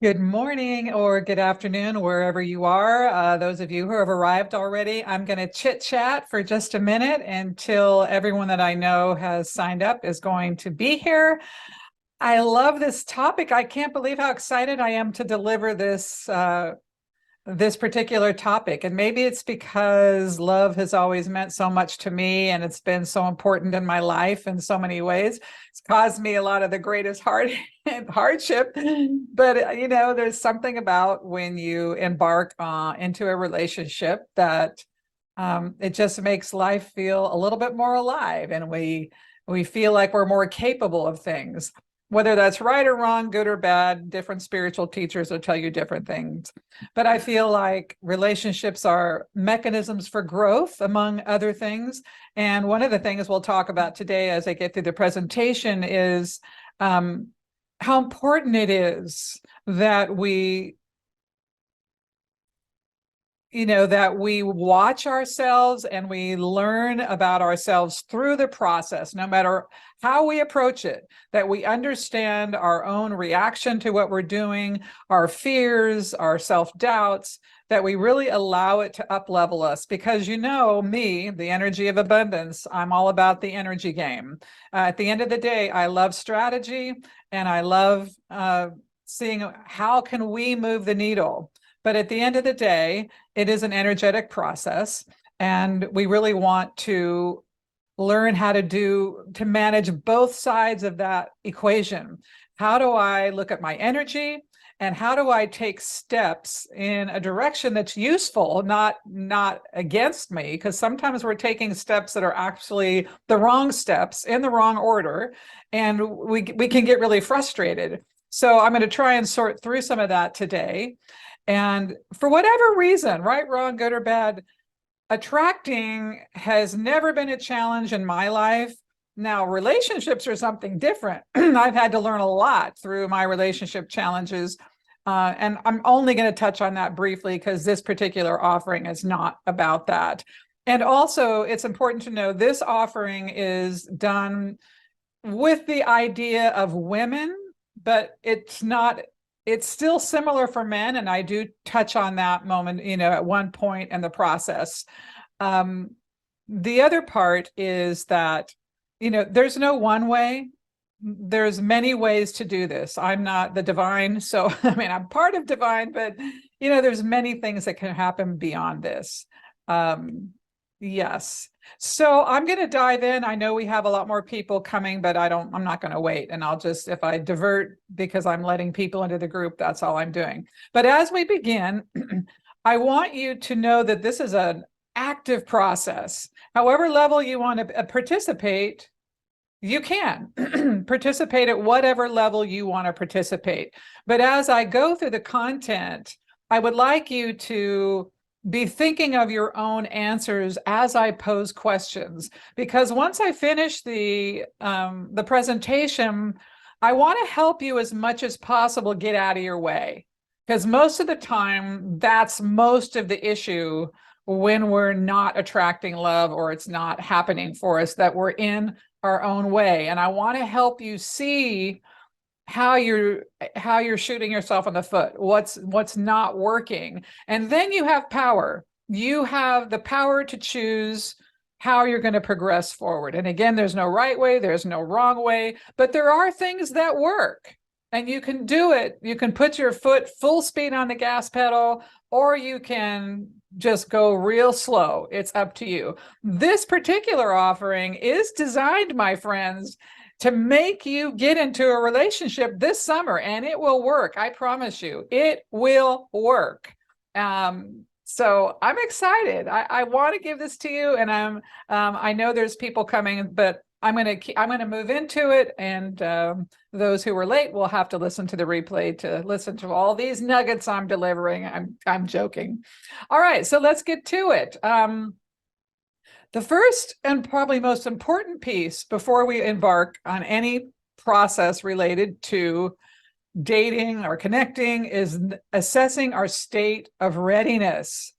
Good morning or good afternoon, wherever you are. Those of you who have arrived already, I'm going to chit chat for just a minute until everyone that I know has signed up is going to be here. I love this topic. I can't believe how excited I am to deliver this particular topic. And maybe it's because love has always meant so much to me and it's been so important in my life in so many ways. It's caused me a lot of the greatest hardship. But, there's something about when you embark into a relationship that it just makes life feel a little bit more alive, and we feel like we're more capable of things. Whether that's right or wrong, good or bad, different spiritual teachers will tell you different things. But I feel like relationships are mechanisms for growth, among other things. And one of the things we'll talk about today as I get through the presentation is how important it is that we watch ourselves and we learn about ourselves through the process, no matter how we approach it, that we understand our own reaction to what we're doing, our fears, our self-doubts, that we really allow it to up-level us. Because me, the energy of abundance, I'm all about the energy game. At the end of the day, I love strategy and I love seeing how can we move the needle. But at the end of the day, it is an energetic process, and we really want to learn how to manage both sides of that equation. How do I look at my energy, and how do I take steps in a direction that's useful, not against me? Because sometimes we're taking steps that are actually the wrong steps in the wrong order, and we can get really frustrated. So I'm going to try and sort through some of that today. And for whatever reason, right, wrong, good or bad, attracting has never been a challenge in my life. Now, relationships are something different. I've had to learn a lot through my relationship challenges. And I'm only going to touch on that briefly because this particular offering is not about that. And also, it's important to know this offering is done with the idea of women, but it's still similar for men, and I do touch on that moment, at one point in the process. The other part is that, there's no one way. There's many ways to do this. I'm not the divine, so I'm part of divine, but there's many things that can happen beyond this. Yes. So I'm going to dive in. I know we have a lot more people coming, but I'm not going to wait. And if I divert because I'm letting people into the group, that's all I'm doing. But as we begin, I want you to know that this is an active process. However level you want to participate, you can participate at whatever level you want to participate. But as I go through the content, I would like you to be thinking of your own answers as I pose questions, because once I finish the presentation, I want to help you as much as possible get out of your way, because most of the time that's most of the issue when we're not attracting love or it's not happening for us, that we're in our own way. And I want to help you see how you're shooting yourself in the foot, what's not working. And then you have power. You have the power to choose how you're going to progress forward. And again, there's no right way, there's no wrong way, but there are things that work. And you can do it. You can put your foot full speed on the gas pedal, or you can just go real slow. It's up to you. This particular offering is designed, my friends, to make you get into a relationship this summer, and it will work. I promise you, it will work. So I'm excited. I want to give this to you, and I know there's people coming, but I'm going to move into it, and those who were late will have to listen to the replay to listen to all these nuggets I'm delivering. I'm joking. All right, so let's get to it. The first and probably most important piece before we embark on any process related to dating or connecting is assessing our state of readiness.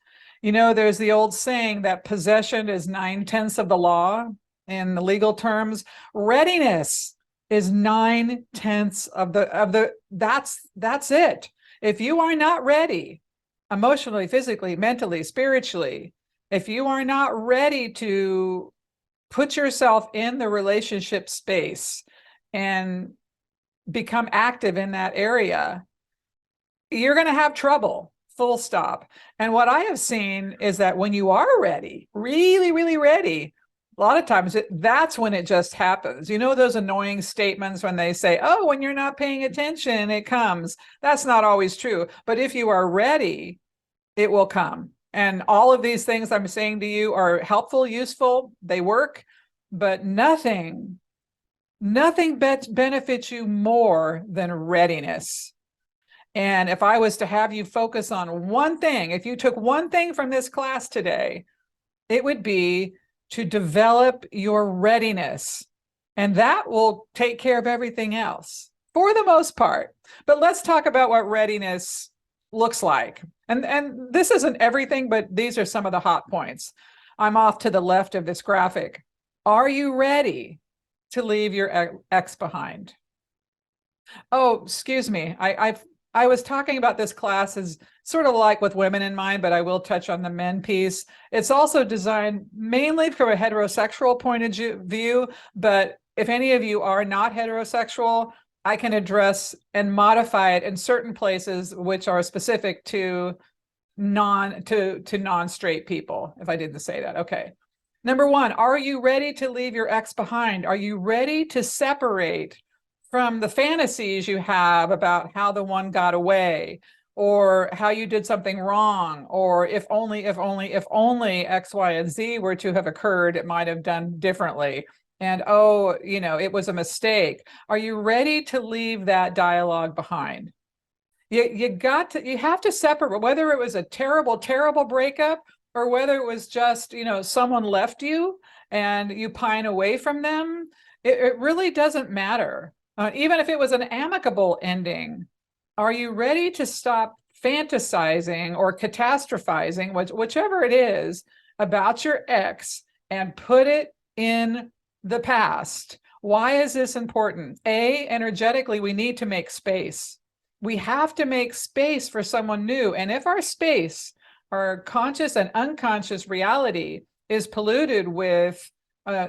There's the old saying that possession is 9/10 of the law. In the legal terms, readiness is 9/10 of the that's it. If you are not ready, emotionally, physically, mentally, spiritually, if you are not ready to put yourself in the relationship space and become active in that area, you're going to have trouble, full stop. And what I have seen is that when you are ready, really, really ready, a lot of times that's when it just happens. You know, those annoying statements when they say, oh, when you're not paying attention, it comes. That's not always true. But if you are ready, it will come. And all of these things I'm saying to you are helpful, useful, they work, but nothing benefits you more than readiness. And if I was to have you focus on one thing, if you took one thing from this class today, it would be to develop your readiness. And that will take care of everything else for the most part. But let's talk about what readiness looks like. And this isn't everything, but these are some of the hot points. I'm off to the left of this graphic. Are you ready to leave your ex behind? Oh, excuse me. I was talking about this class as sort of like with women in mind, but I will touch on the men piece. It's also designed mainly from a heterosexual point of view, but if any of you are not heterosexual, I can address and modify it in certain places which are specific to non-straight people, if I didn't say that. Okay. Number one, are you ready to leave your ex behind? Are you ready to separate from the fantasies you have about how the one got away, or how you did something wrong, or if only X, Y, and Z were to have occurred, it might have done differently. And oh, it was a mistake. Are you ready to leave that dialogue behind? You have to separate, whether it was a terrible, terrible breakup or whether it was just, someone left you and you pine away from them. It really doesn't matter. Even if it was an amicable ending, are you ready to stop fantasizing or catastrophizing, whichever it is, about your ex and put it in the past? Why is this important? Energetically, we need to make space. We have to make space for someone new. And if our space, our conscious and unconscious reality, is polluted with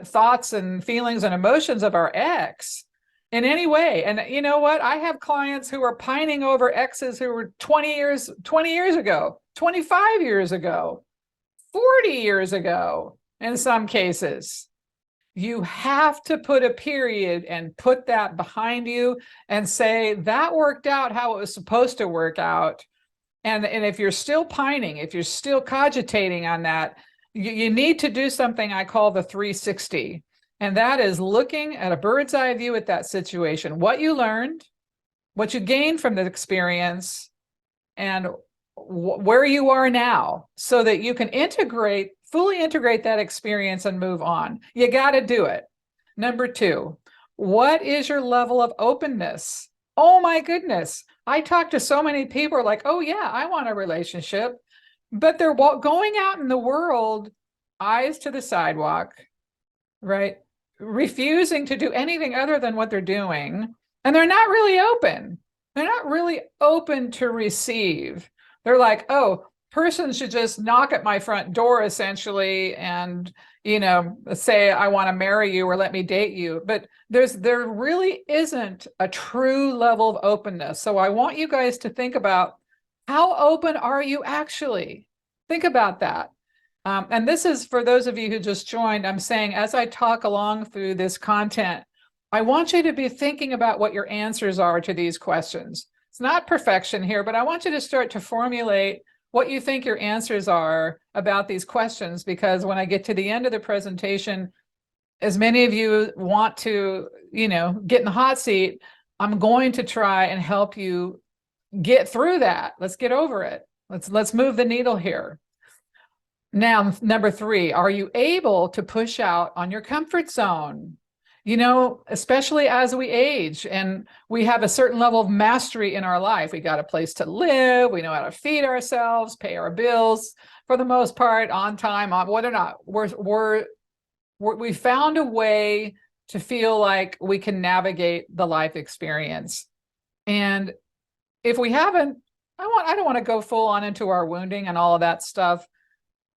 thoughts and feelings and emotions of our ex in any way, and you know what? I have clients who are pining over exes who were 20 years ago, 25 years ago, 40 years ago, in some cases. You have to put a period and put that behind you and say that worked out how it was supposed to work out. And if you're still pining, if you're still cogitating on that, you need to do something I call the 360. And that is looking at a bird's eye view at that situation, what you learned, what you gained from the experience, and where you are now, so that you can fully integrate that experience and move on. You got to do it. Number two, what is your level of openness? Oh my goodness. I talk to so many people like, oh yeah, I want a relationship, but they're going out in the world, eyes to the sidewalk, right? Refusing to do anything other than what they're doing. And they're not really open. They're not really open to receive. They're like, oh, person should just knock at my front door essentially and say I want to marry you or let me date you. But there really isn't a true level of openness. So I want you guys to think about, how open are you actually? Think about that. And this is for those of you who just joined. I'm saying, as I talk along through this content, I want you to be thinking about what your answers are to these questions. It's not perfection here, but I want you to start to formulate what you think your answers are about these questions, because when I get to the end of the presentation, as many of you want to, get in the hot seat, I'm going to try and help you get through that. Let's get over it. Let's move the needle here. Now, number three, are you able to push out on your comfort zone? Especially as we age and we have a certain level of mastery in our life. We got a place to live. We know how to feed ourselves, pay our bills for the most part on time, on whether or not we found a way to feel like we can navigate the life experience. And if we haven't, I don't want to go full on into our wounding and all of that stuff.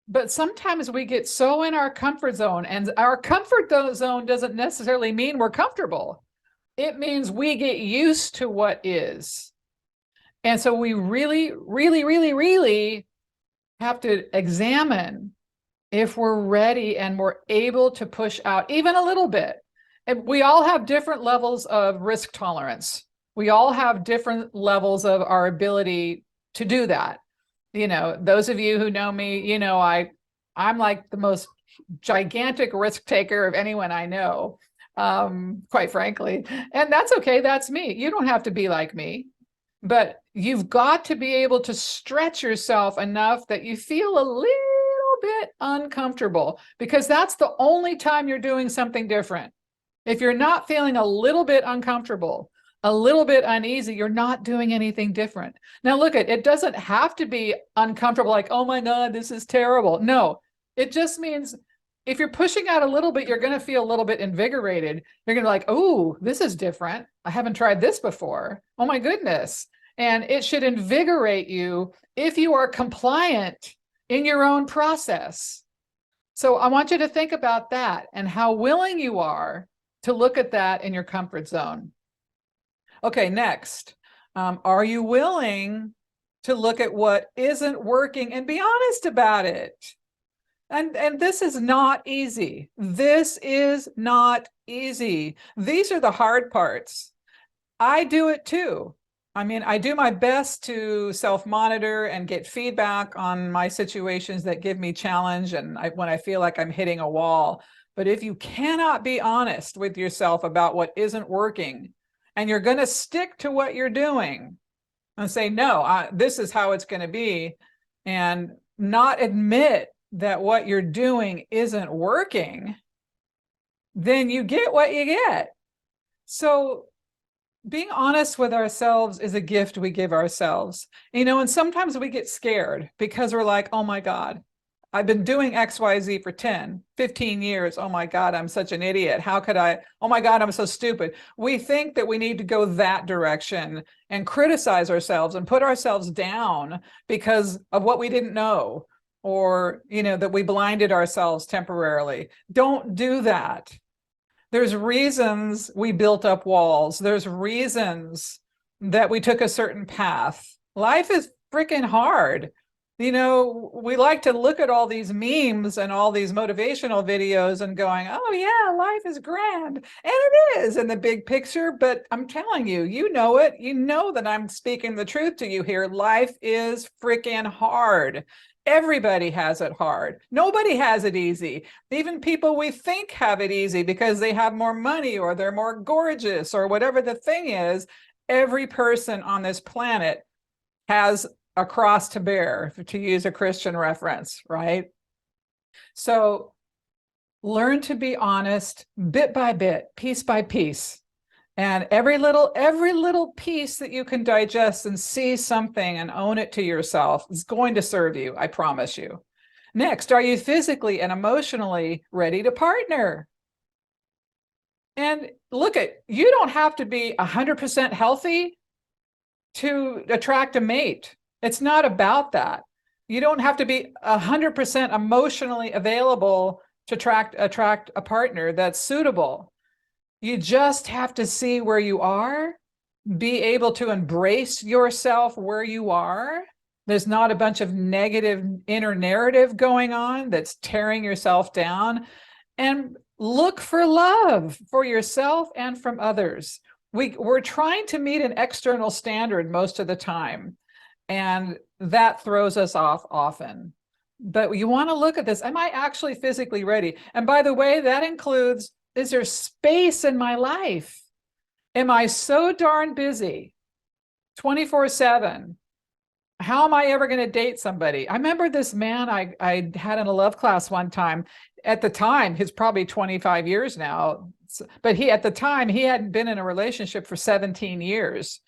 But sometimes we get so in our comfort zone, and our comfort zone doesn't necessarily mean we're comfortable. It means we get used to what is. And so we really, really, really, really have to examine if we're ready and we're able to push out even a little bit. And we all have different levels of risk tolerance. We all have different levels of our ability to do that. You know, those of you who know me, you know, I'm like the most gigantic risk taker of anyone I know, quite frankly. And that's okay. That's me. You don't have to be like me, but you've got to be able to stretch yourself enough that you feel a little bit uncomfortable, because that's the only time you're doing something different. If you're not feeling a little bit uncomfortable, a little bit uneasy, you're not doing anything different. Now, look, it doesn't have to be uncomfortable, like, oh my God, this is terrible. No, it just means if you're pushing out a little bit, you're going to feel a little bit invigorated. You're going to be like, oh, this is different. I haven't tried this before. Oh my goodness. And it should invigorate you if you are compliant in your own process. So I want you to think about that and how willing you are to look at that in your comfort zone. Okay, next, are you willing to look at what isn't working and be honest about it? And this is not easy. This is not easy. These are the hard parts. I do it too. I mean, I do my best to self-monitor and get feedback on my situations that give me challenge and when I feel like I'm hitting a wall. But if you cannot be honest with yourself about what isn't working, and you're going to stick to what you're doing and say, no, this is how it's going to be, and not admit that what you're doing isn't working, then you get what you get. So being honest with ourselves is a gift we give ourselves, you know, and sometimes we get scared because we're like, oh my God, I've been doing XYZ for 10, 15 years. Oh my God, I'm such an idiot. How could I? Oh my God, I'm so stupid. We think that we need to go that direction and criticize ourselves and put ourselves down because of what we didn't know, or, you know, that we blinded ourselves temporarily. Don't do that. There's reasons we built up walls. There's reasons that we took a certain path. Life is freaking hard. You know, we like to look at all these memes and all these motivational videos and going, oh yeah, life is grand. And it is in the big picture, but I'm telling you, you know it. You know that I'm speaking the truth to you here. Life is freaking hard. Everybody has it hard. Nobody has it easy. Even people we think have it easy because they have more money or they're more gorgeous or whatever the thing is. Every person on this planet has a cross to bear, to use a Christian reference, right? So learn to be honest bit by bit, piece by piece. And every little piece that you can digest and see something and own it to yourself is going to serve you, I promise you. Next, are you physically and emotionally ready to partner? And look, you don't have to be 100% healthy to attract a mate. It's not about that. You don't have to be 100% emotionally available to attract a partner that's suitable. You just have to see where you are, be able to embrace yourself where you are. There's not a bunch of negative inner narrative going on that's tearing yourself down, and look for love for yourself and from others. We're trying to meet an external standard most of the time, and that throws us off often. But you want to look at this. Am I actually physically ready? And by the way, that includes, is there space in my life? Am I so darn busy 24/7? How am I ever going to date somebody? I remember this man I had in a love class one time. At the time, he's probably 25 years now, but at the time, he hadn't been in a relationship for 17 years.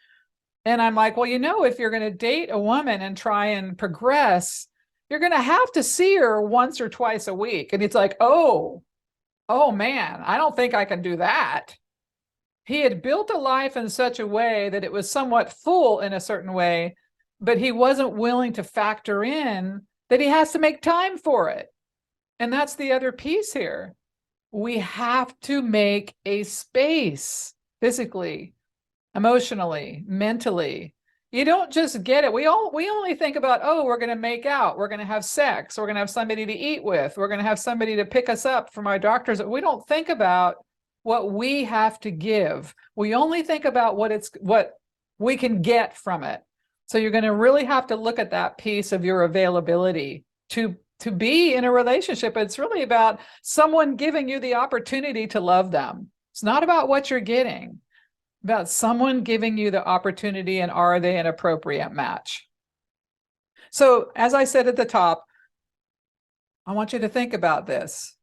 And I'm like, well, you know, if you're going to date a woman and try and progress, you're going to have to see her once or twice a week. And it's like, oh man, I don't think I can do that. He had built a life in such a way that it was somewhat full in a certain way, but he wasn't willing to factor in that he has to make time for it. And that's the other piece here. We have to make a space physically, emotionally, mentally. You don't just get it. We only think about, oh, we're going to make out, we're going to have sex, we're going to have somebody to eat with, we're going to have somebody to pick us up from our doctors. We don't think about what we have to give. We only think about what we can get from it. So you're going to really have to look at that piece of your availability to be in a relationship. It's really about someone giving you the opportunity to love them. It's not about what you're getting, about someone giving you the opportunity, and are they an appropriate match? So as I said at the top, I want you to think about this.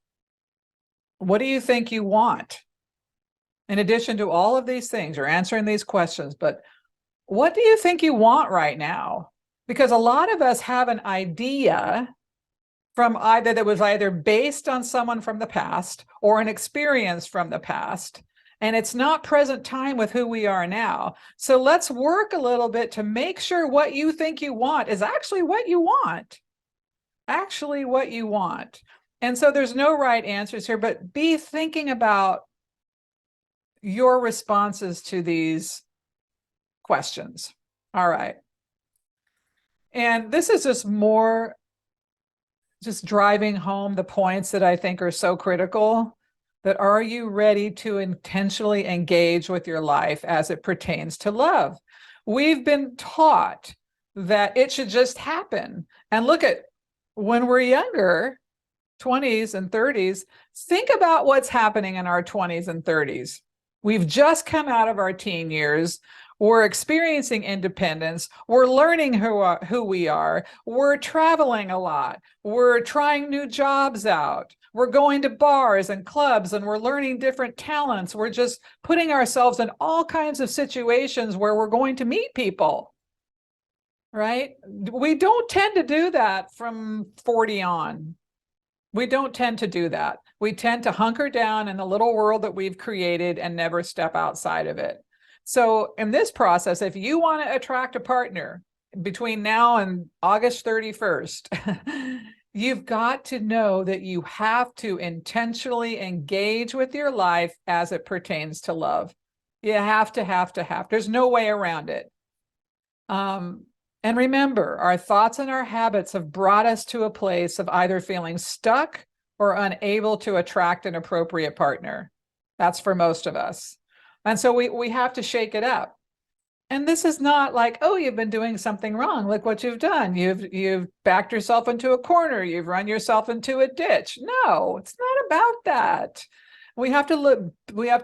What do you think you want? In addition to all of these things, you're answering these questions, but what do you think you want right now? Because a lot of us have an idea from that was either based on someone from the past or an experience from the past, and it's not present time with who we are now. So let's work a little bit to make sure what you think you want is actually what you want. Actually what you want. And so there's no right answers here, but be thinking about your responses to these questions. All right. And this is just more just driving home the points that I think are so critical. That are you ready to intentionally engage with your life as it pertains to love? We've been taught that it should just happen. And look at when we're younger, 20s and 30s, think about what's happening in our 20s and 30s. We've just come out of our teen years. We're experiencing independence. We're learning who we are. We're traveling a lot. We're trying new jobs out. We're going to bars and clubs, and we're learning different talents. We're just putting ourselves in all kinds of situations where we're going to meet people, right? We don't tend to do that from 40 on. We don't tend to do that. We tend to hunker down in the little world that we've created and never step outside of it. So in this process, if you want to attract a partner between now and August 31st, you've got to know that you have to intentionally engage with your life as it pertains to love. You have to. There's no way around it. And remember, our thoughts and our habits have brought us to a place of either feeling stuck or unable to attract an appropriate partner. That's for most of us. And so we have to shake it up. And this is not like, oh, you've been doing something wrong. Look what you've done. You've backed yourself into a corner. You've run yourself into a ditch. No, it's not about that. We have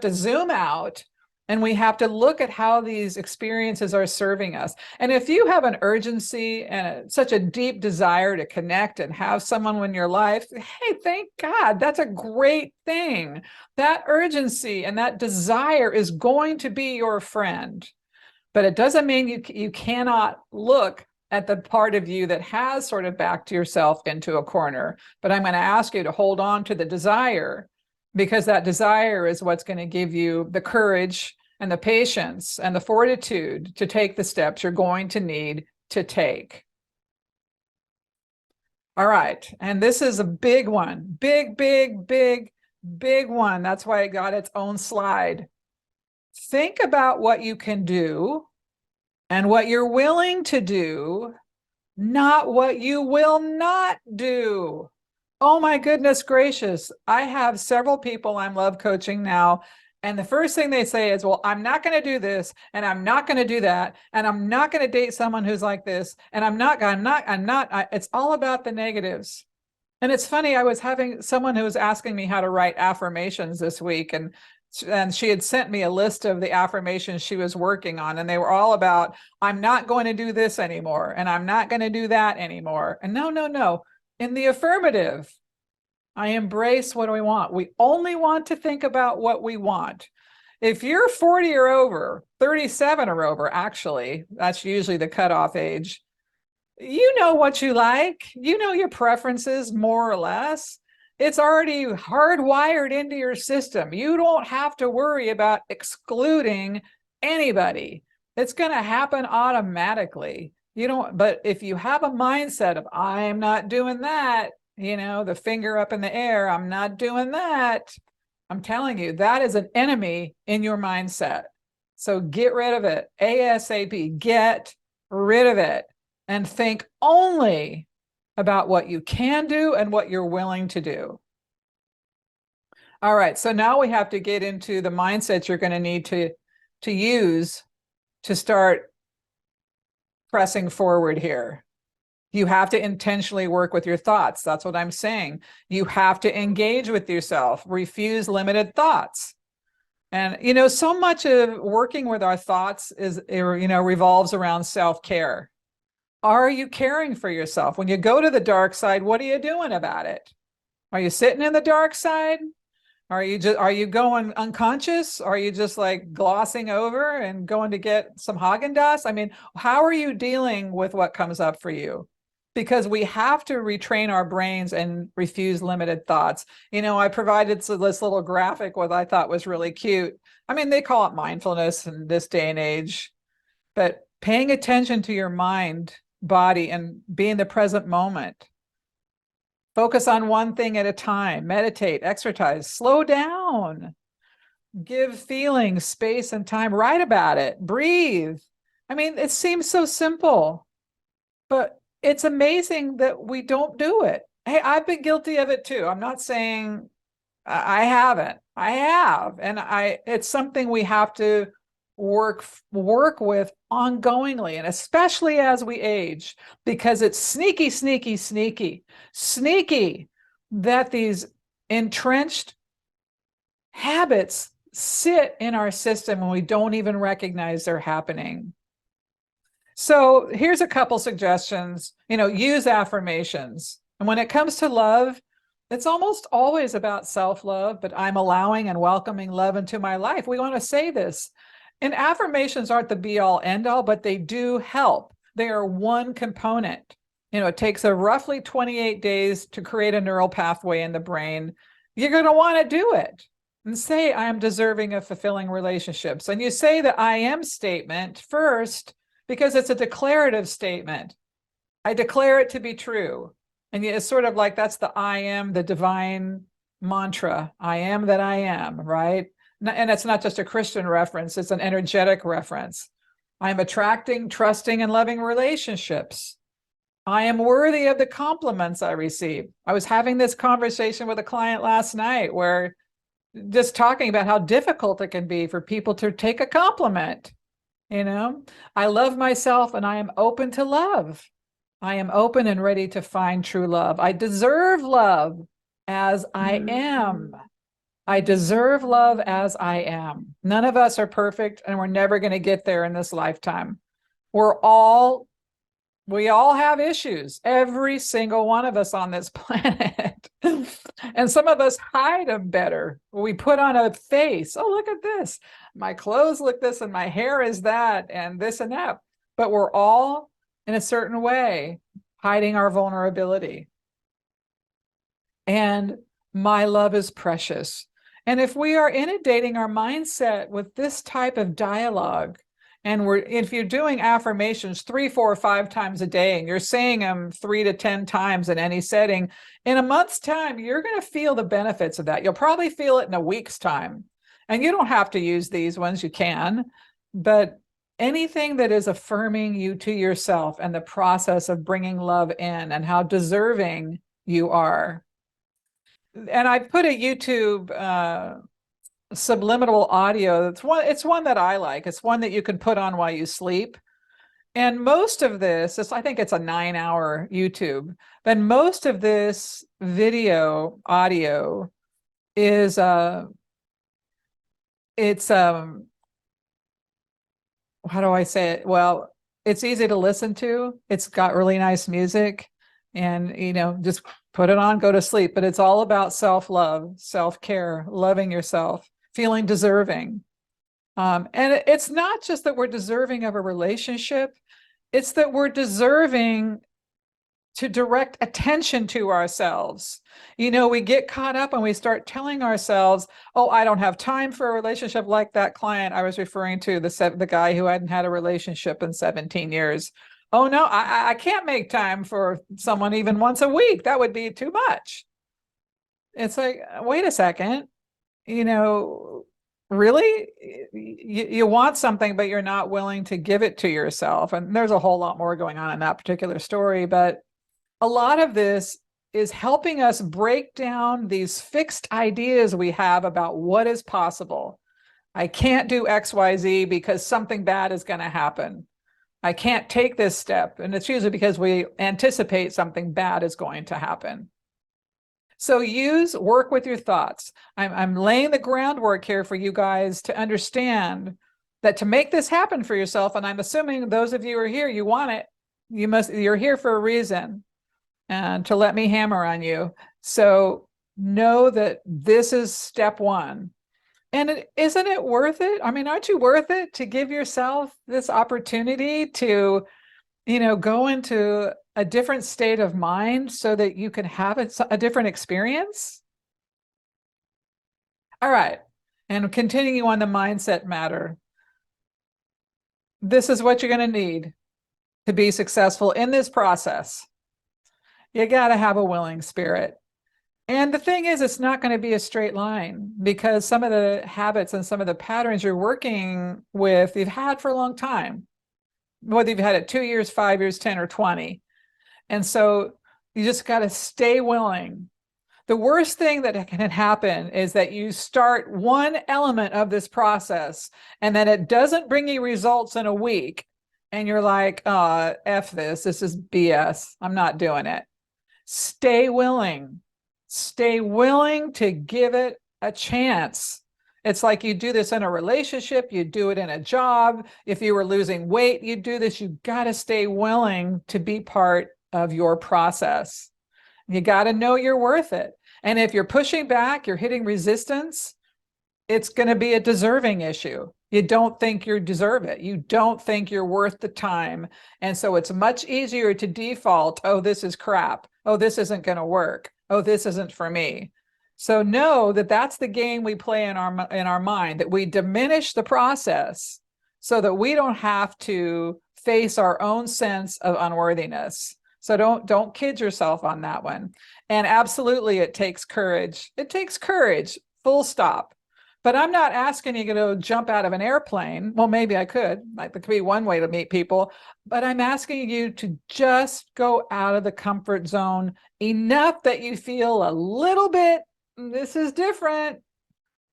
to zoom out, and we have to look at how these experiences are serving us. And if you have an urgency and such a deep desire to connect and have someone in your life, hey, thank God, that's a great thing. That urgency and that desire is going to be your friend. But it doesn't mean you cannot look at the part of you that has sort of backed yourself into a corner. But I'm going to ask you to hold on to the desire, because that desire is what's going to give you the courage and the patience and the fortitude to take the steps you're going to need to take. All right. And this is a big one. Big one. That's why it got its own slide. Think about what you can do and what you're willing to do, not what you will not do. Oh my goodness gracious. I have several people I'm love coaching now, and the first thing they say is, well, I'm not going to do this, and I'm not going to do that, and I'm not going to date someone who's like this, and I'm not, it's all about the negatives. And it's funny, I was having someone who was asking me how to write affirmations this week, and she had sent me a list of the affirmations she was working on, and they were all about, I'm not going to do this anymore, and I'm not going to do that anymore. And no. In the affirmative, I embrace what we want. We only want to think about what we want. If you're 40 or over, 37 or over, actually, that's usually the cutoff age, you know what you like. You know your preferences, more or less. It's already hardwired into your system. You don't have to worry about excluding anybody. It's going to happen automatically. You don't, but if you have a mindset of, I'm not doing that, the finger up in the air, I'm not doing that. I'm telling you, that is an enemy in your mindset. So get rid of it ASAP. Get rid of it and think only about what you can do and what you're willing to do. All right, so now we have to get into the mindsets you're going to need to use to start pressing forward here. You have to intentionally work with your thoughts. That's what I'm saying. You have to engage with yourself, refuse limited thoughts. And, so much of working with our thoughts revolves around self-care. Are you caring for yourself? When you go to the dark side, what are you doing about it? Are you sitting in the dark side? Are you going unconscious? Are you just like glossing over and going to get some Haagen-Dazs? I mean, how are you dealing with what comes up for you? Because we have to retrain our brains and refuse limited thoughts. I provided this little graphic, what I thought was really cute. I mean, they call it mindfulness in this day and age, but paying attention to your mind, body, and being the present moment. Focus on one thing at a time, meditate, exercise, slow down, give feelings space and time, write about it, breathe. I mean, it seems so simple, but it's amazing that we don't do it. Hey, I've been guilty of it too. I'm not saying I haven't. I have. And it's something we have to work with ongoingly, and especially as we age, because it's sneaky that these entrenched habits sit in our system and we don't even recognize they're happening. So here's a couple suggestions. Use affirmations. And when it comes to love, it's almost always about self-love, but I'm allowing and welcoming love into my life. We want to say this. And affirmations aren't the be-all end-all, but they do help. They are one component. It takes a roughly 28 days to create a neural pathway in the brain. You're going to want to do it and say, I am deserving of fulfilling relationships. And you say the I am statement first because it's a declarative statement. I declare it to be true. And it's sort of like that's the I am, the divine mantra. I am that I am, right? And it's not just a Christian reference, it's an energetic reference. I'm attracting, trusting, and loving relationships. I am worthy of the compliments I receive. I was having this conversation with a client last night where just talking about how difficult it can be for people to take a compliment. I love myself and I am open to love. I am open and ready to find true love. I deserve love as I am. I deserve love as I am. None of us are perfect, and we're never going to get there in this lifetime. We all have issues, every single one of us on this planet. And some of us hide them better. We put on a face. Oh, look at this. My clothes look this, and my hair is that, and this and that. But we're all, in a certain way, hiding our vulnerability. And my love is precious. And if we are inundating our mindset with this type of dialogue, and if you're doing affirmations 3, 4, 5 times a day, and you're saying them 3 to 10 times in any setting, in a month's time, you're going to feel the benefits of that. You'll probably feel it in a week's time. And you don't have to use these ones, you can, but anything that is affirming you to yourself and the process of bringing love in and how deserving you are. And I put a YouTube subliminal audio. It's one that I like. It's one that you can put on while you sleep. And most of this, I think it's a 9-hour YouTube, but most of this audio is how do I say it? Well, it's easy to listen to. It's got really nice music, and just put it on, go to sleep. But it's all about self-love, self-care, loving yourself, feeling deserving. And it's not just that we're deserving of a relationship, it's that we're deserving to direct attention to ourselves. We get caught up and we start telling ourselves, oh, I don't have time for a relationship, like that client I was referring to, the guy who hadn't had a relationship in 17 years. Oh no, I can't make time for someone even once a week. That would be too much. It's like, wait a second, you know, really? You want something, but you're not willing to give it to yourself. And there's a whole lot more going on in that particular story, but a lot of this is helping us break down these fixed ideas we have about what is possible. I can't do XYZ because something bad is going to happen. I can't take this step. And it's usually because we anticipate something bad is going to happen. So work with your thoughts. I'm laying the groundwork here for you guys to understand that to make this happen for yourself, and I'm assuming those of you who are here, you want it. You're here for a reason, and to let me hammer on you. So know that this is step one. And isn't it worth it? I mean, aren't you worth it to give yourself this opportunity to, go into a different state of mind so that you can have a different experience? All right. And continuing on the mindset matter, this is what you're going to need to be successful in this process. You got to have a willing spirit. And the thing is, it's not going to be a straight line, because some of the habits and some of the patterns you're working with, you've had for a long time, whether you've had it 2 years, 5 years, 10 or 20. And so you just got to stay willing. The worst thing that can happen is that you start one element of this process and then it doesn't bring you results in a week. And you're like, F this is BS. I'm not doing it. Stay willing. Stay willing to give it a chance. It's like you do this in a relationship, you do it in a job. If you were losing weight, you do this. You got to stay willing to be part of your process. You got to know you're worth it. And if you're pushing back, you're hitting resistance, it's going to be a deserving issue. You don't think you deserve it. You don't think you're worth the time. And so it's much easier to default, oh, this is crap. Oh, this isn't going to work. Oh, this isn't for me. So know that that's the game we play in our mind, that we diminish the process so that we don't have to face our own sense of unworthiness. So don't kid yourself on that one. And absolutely, it takes courage. It takes courage, full stop. But I'm not asking you to jump out of an airplane. Well, maybe I could. That could be one way to meet people. But I'm asking you to just go out of the comfort zone enough that you feel a little bit, this is different.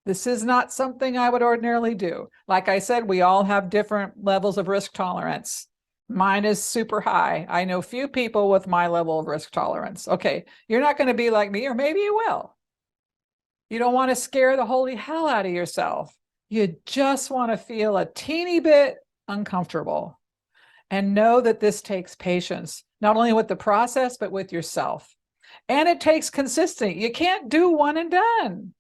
This is not something I would ordinarily do. Like I said, we all have different levels of risk tolerance. Mine is super high. I know few people with my level of risk tolerance. Okay, you're not going to be like me, or maybe you will. You don't want to scare the holy hell out of yourself. You just want to feel a teeny bit uncomfortable, and know that this takes patience, not only with the process, but with yourself. And it takes consistency. You can't do one and done.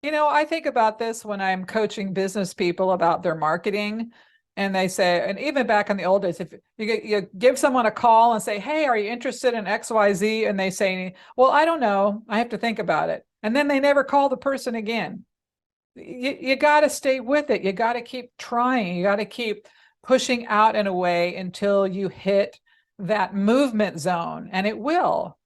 I think about this when I'm coaching business people about their marketing. And they say, and even back in the old days, if you give someone a call and say, hey, are you interested in XYZ? And they say, well, I don't know. I have to think about it. And then they never call the person again. You got to stay with it. You got to keep trying. You got to keep pushing out and away until you hit that movement zone, and it will.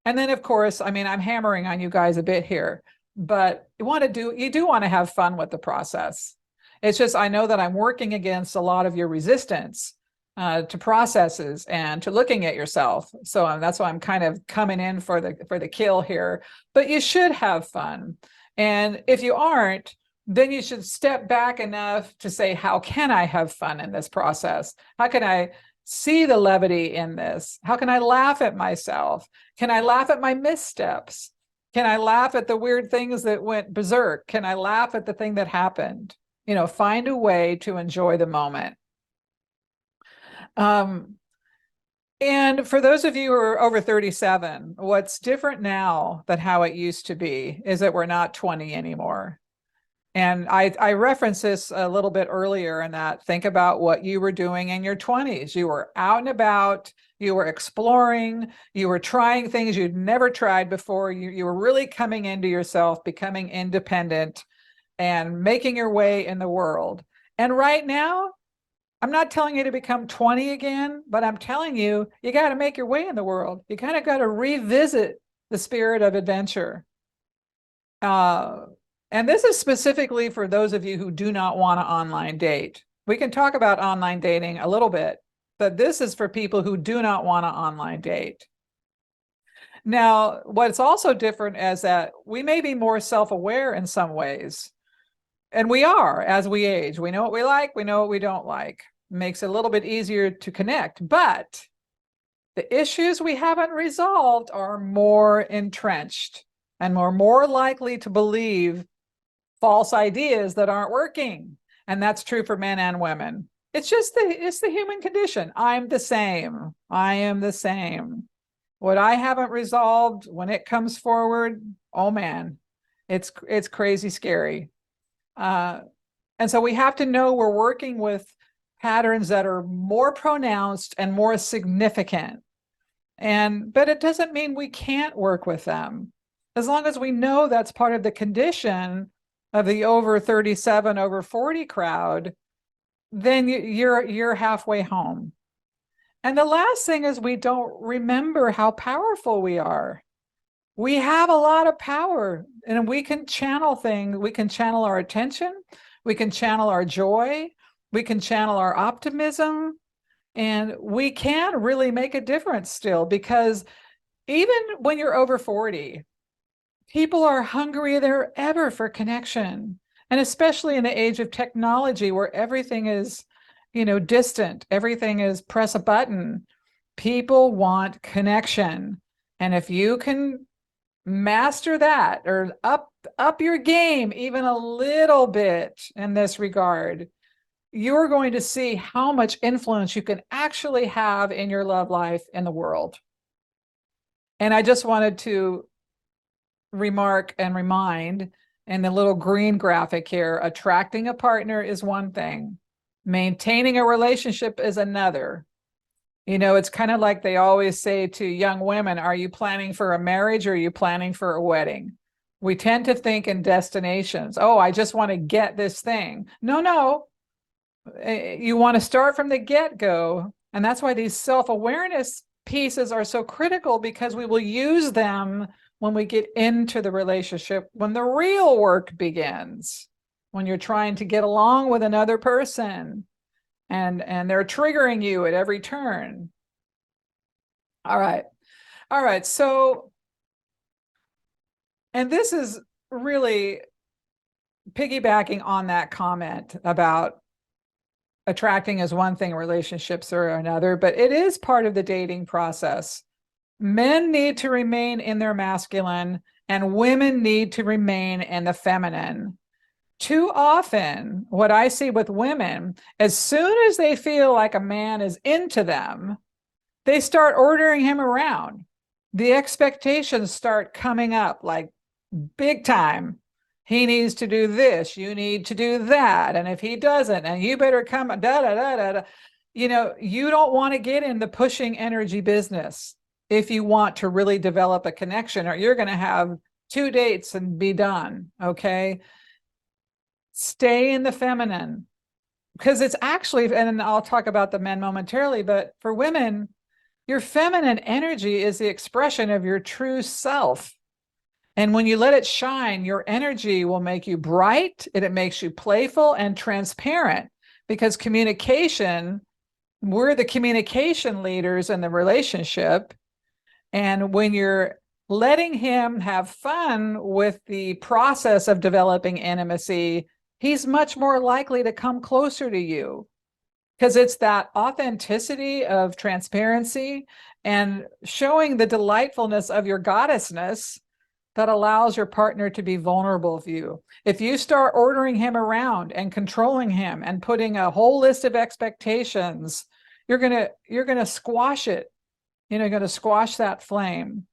And then, of course, I mean, I'm hammering on you guys a bit here, but you do want to have fun with the process. It's just, I know that I'm working against a lot of your resistance to processes and to looking at yourself. So that's why I'm kind of coming in for the kill here. But you should have fun. And if you aren't, then you should step back enough to say, how can I have fun in this process? How can I see the levity in this? How can I laugh at myself? Can I laugh at my missteps? Can I laugh at the weird things that went berserk? Can I laugh at the thing that happened? Find a way to enjoy the moment. And for those of you who are over 37, what's different now than how it used to be is that we're not 20 anymore. And I referenced this a little bit earlier in that, think about what you were doing in your 20s. You were out and about, you were exploring, you were trying things you'd never tried before. You were really coming into yourself, becoming independent and making your way in the world. And right now, I'm not telling you to become 20 again, but I'm telling you, you got to make your way in the world. You kind of got to revisit the spirit of adventure. Uh, and this is specifically for those of you who do not want to online date. We can talk about online dating a little bit, but this is for people who do not want to online date. Now, what's also different is that we may be more self-aware in some ways. And we are as we age. We know what we like, we know what we don't like. It makes it a little bit easier to connect. But the issues we haven't resolved are more entrenched, and we're more likely to believe false ideas that aren't working. And that's true for men and women. It's the human condition. I'm the same. I am the same. What I haven't resolved when it comes forward, oh man, it's crazy scary. And so we have to know we're working with patterns that are more pronounced and more significant. But it doesn't mean we can't work with them. As long as we know that's part of the condition of the over 37, over 40 crowd, then you're halfway home. And the last thing is we don't remember how powerful we are. We have a lot of power, and we can channel things. We can channel our attention. We can channel our joy. We can channel our optimism. And we can really make a difference still, because even when you're over 40, people are hungrier than ever for connection. And especially in the age of technology where everything is, distant, everything is press a button. People want connection. And if you can master that, or up your game even a little bit in this regard, you're going to see how much influence you can actually have in your love life in the world. And I just wanted to remark and remind in the little green graphic here, attracting a partner is one thing. Maintaining a relationship is another. It's kind of like they always say to young women, are you planning for a marriage or are you planning for a wedding? We tend to think in destinations. Oh, I just want to get this thing. No. You want to start from the get-go. And that's why these self-awareness pieces are so critical, because we will use them when we get into the relationship, when the real work begins, when you're trying to get along with another person and they're triggering you at every turn. All right. So, and this is really piggybacking on that comment about attracting is one thing, relationships are another, but it is part of the dating process. Men need to remain in their masculine and women need to remain in the feminine. Too often, what I see with women, as soon as they feel like a man is into them, they start ordering him around. The expectations start coming up like big time. He needs to do this, you need to do that. And if he doesn't, and you better come, da, da, da, da, da. You don't want to get in the pushing energy business if you want to really develop a connection, or you're going to have 2 dates and be done, okay? Stay in the feminine, because it's actually, and I'll talk about the men momentarily, but for women, your feminine energy is the expression of your true self. And when you let it shine, your energy will make you bright, and it makes you playful and transparent, because communication, we're the communication leaders in the relationship. And when you're letting him have fun with the process of developing intimacy, he's much more likely to come closer to you, because it's that authenticity of transparency and showing the delightfulness of your goddessness that allows your partner to be vulnerable with you. If you start ordering him around and controlling him and putting a whole list of expectations, you're gonna squash it. You're gonna squash that flame.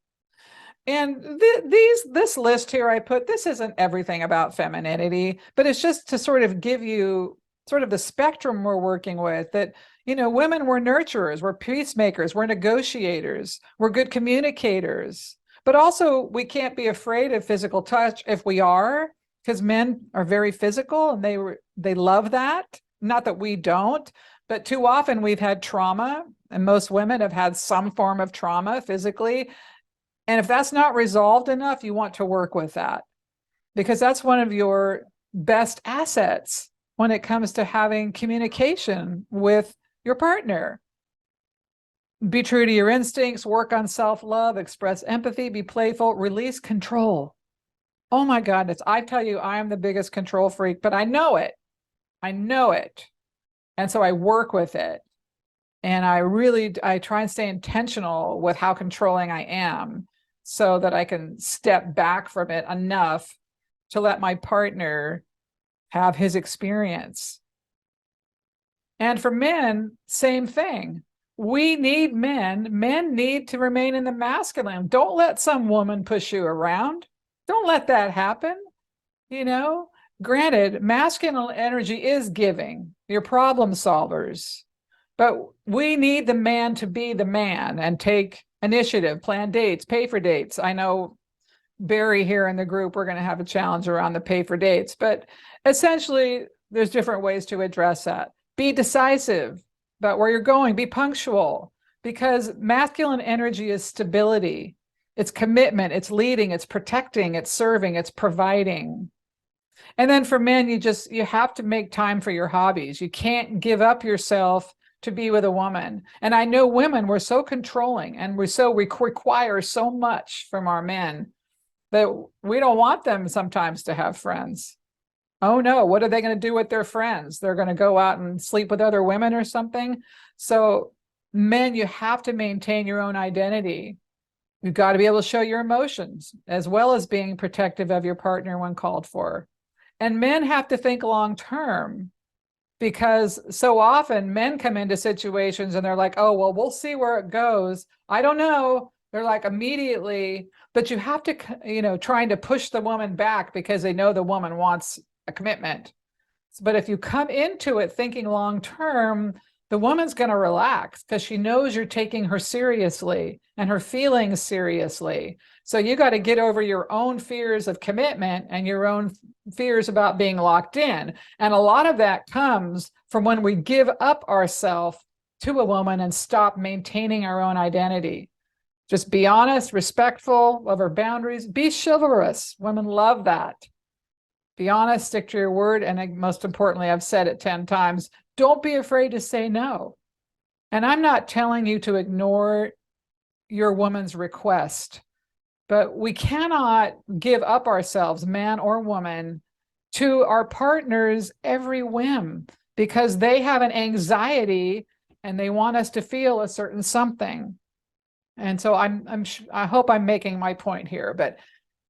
And this list here I put, this isn't everything about femininity, but it's just to sort of give you sort of the spectrum we're working with, that, women, we're nurturers, we're peacemakers, we're negotiators, we're good communicators, but also we can't be afraid of physical touch if we are, because men are very physical and they love that. Not that we don't, But too often we've had trauma, and most women have had some form of trauma physically. And if that's not resolved enough, you want to work with that, because that's one of your best assets when it comes to having communication with your partner. Be true to your instincts, work on self-love, express empathy, be playful, release control. Oh my goodness, I tell you, I am the biggest control freak, but I know it. I know it. And so I work with it. And I try and stay intentional with how controlling I am so that I can step back from it enough to let my partner have his experience. And for men, same thing. We need men. Men need to remain in the masculine. Don't let some woman push you around. Don't let that happen. You know, granted, masculine energy is giving. You're problem solvers. But we need the man to be the man and take initiative, plan dates, pay for dates. I know Barry here in the group, we're going to have a challenge around the pay for dates, but essentially there's different ways to address that. Be decisive about where you're going, be punctual, because masculine energy is stability. It's commitment, it's leading, it's protecting, it's serving, it's providing. And then for men, you have to make time for your hobbies. You can't give up yourself to be with a woman. And I know women, we're so controlling and we require so much from our men that we don't want them sometimes to have friends. Oh no, what are they going to do with their friends? They're going to go out and sleep with other women or something. So men, you have to maintain your own identity. You've got to be able to show your emotions as well as being protective of your partner when called for. And men have to think long term, because so often men come into situations and they're like, oh, well, we'll see where it goes. I don't know. They're like immediately, but you have to, trying to push the woman back because they know the woman wants a commitment. But if you come into it thinking long term, the woman's going to relax because she knows you're taking her seriously and her feelings seriously. So you got to get over your own fears of commitment and your own fears about being locked in. And a lot of that comes from when we give up ourselves to a woman and stop maintaining our own identity. Just be honest, respectful of her boundaries, be chivalrous. Women love that. Be honest, stick to your word. And most importantly, I've said it 10 times, don't be afraid to say no. And I'm not telling you to ignore your woman's request, but we cannot give up ourselves, man or woman, to our partners every whim, because they have an anxiety and they want us to feel a certain something. And so I hope I'm making my point here, but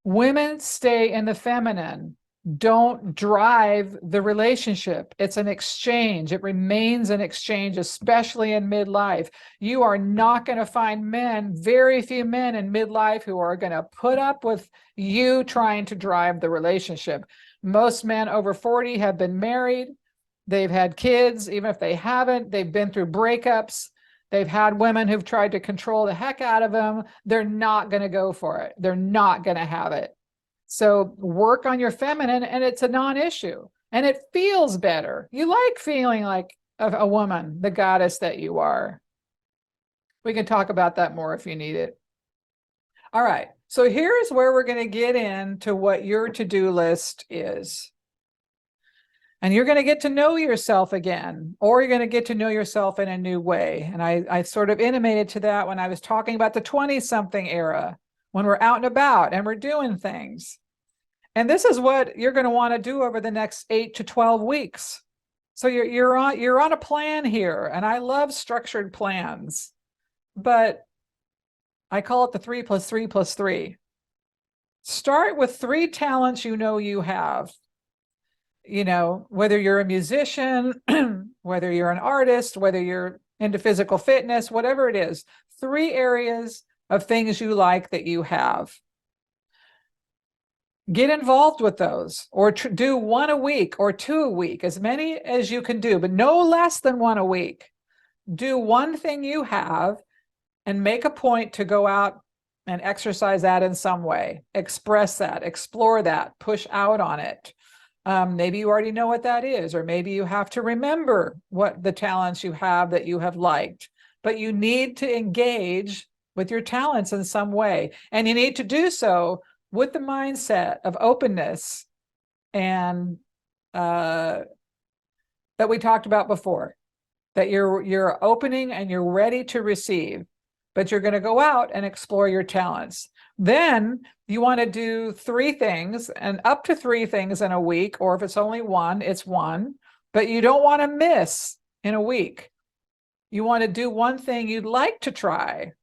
women stay in the feminine. Don't drive the relationship. It's an exchange. It remains an exchange, especially in midlife. You are not going to find very few men in midlife who are going to put up with you trying to drive the relationship. Most men over 40 have been married. They've had kids. Even if they haven't, they've been through breakups. They've had women who've tried to control the heck out of them. They're not going to go for it. They're not going to have it. So work on your feminine, and it's a non-issue, and it feels better. You like feeling like a woman, the goddess that you are. We can talk about that more if you need it. All right. So here's where we're going to get into what your to-do list is. And you're going to get to know yourself again, or you're going to get to know yourself in a new way. And I sort of intimated to that when I was talking about the 20-something era, when we're out and about and we're doing things. And this is what you're going to want to do over the next 8 to 12 weeks. So you're on a plan here, and I love structured plans, but I call it the 3+3+3. Start with 3 talents you have. Whether you're a musician, whether you're an artist, whether you're into physical fitness, whatever it is, 3 areas of things you like that you have. Get involved with those, or do 1 a week or 2 a week, as many as you can do, but no less than 1 a week. Do one thing you have and make a point to go out and exercise that in some way, express that, explore that, push out on it. Maybe you already know what that is, or maybe you have to remember what the talents you have that you have liked, but you need to engage with your talents in some way. And you need to do so with the mindset of openness and that we talked about before, that you're opening and you're ready to receive, but you're going to go out and explore your talents. Then you want to do 3 things, and up to 3 things in a week, or if it's only one, it's one, but you don't want to miss in a week. You want to do one thing you'd like to try.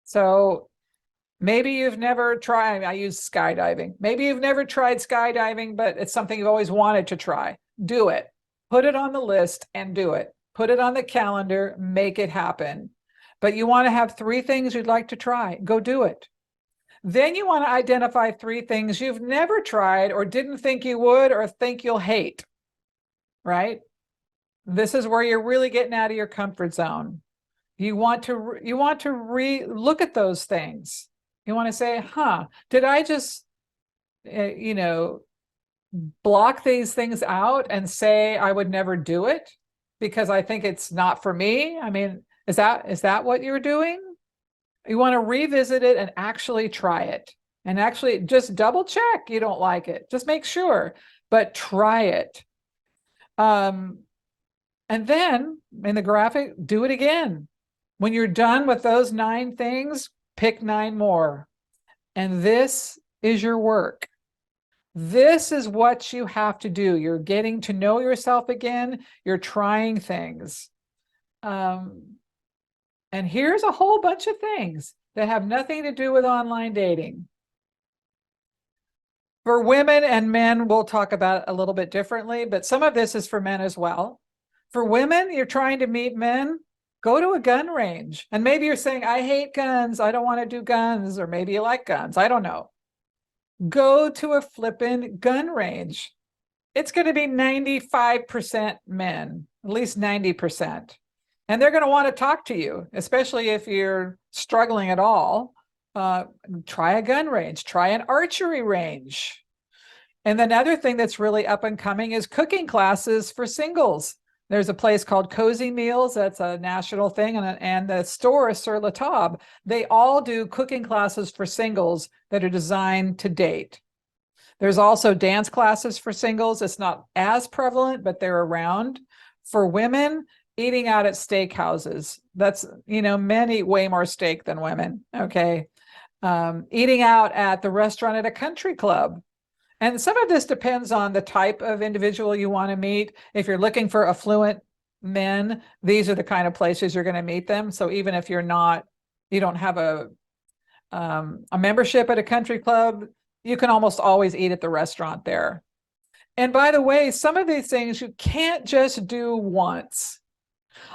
So maybe you've never tried, I use skydiving. Maybe you've never tried skydiving, but it's something you've always wanted to try. Do it. Put it on the list and do it. Put it on the calendar, make it happen. But you want to have 3 things you'd like to try. Go do it. Then you want to identify 3 things you've never tried or didn't think you would or think you'll hate, right? This is where you're really getting out of your comfort zone. You want to look at those things. You want to say, did I just, block these things out and say I would never do it because I think it's not for me? I mean, is that what you're doing? You want to revisit it and actually try it, and actually just double check you don't like it. Just make sure, but try it. And then in the graphic, do it again. When you're done with those 9 things, pick 9 more. And this is your work. This is what you have to do. You're getting to know yourself again. You're trying things. And here's a whole bunch of things that have nothing to do with online dating. For women and men, we'll talk about it a little bit differently, but some of this is for men as well. For women, you're trying to meet men, go to a gun range. And maybe you're saying, I hate guns, I don't want to do guns, or maybe you like guns, I don't know. Go to a flippin' gun range. It's going to be 95% men, at least 90%. And they're going to want to talk to you, especially if you're struggling at all. Try a gun range, try an archery range. And then another thing that's really up and coming is cooking classes for singles. There's a place called Cozy Meals. That's a national thing. And the store, Sur La Table, they all do cooking classes for singles that are designed to date. There's also dance classes for singles. It's not as prevalent, but they're around. For women, eating out at steakhouses. That's, men eat way more steak than women, okay? Eating out at the restaurant at a country club. And some of this depends on the type of individual you want to meet. If you're looking for affluent men, these are the kind of places you're going to meet them. So even if you don't have a membership at a country club, you can almost always eat at the restaurant there. And by the way, some of these things you can't just do once.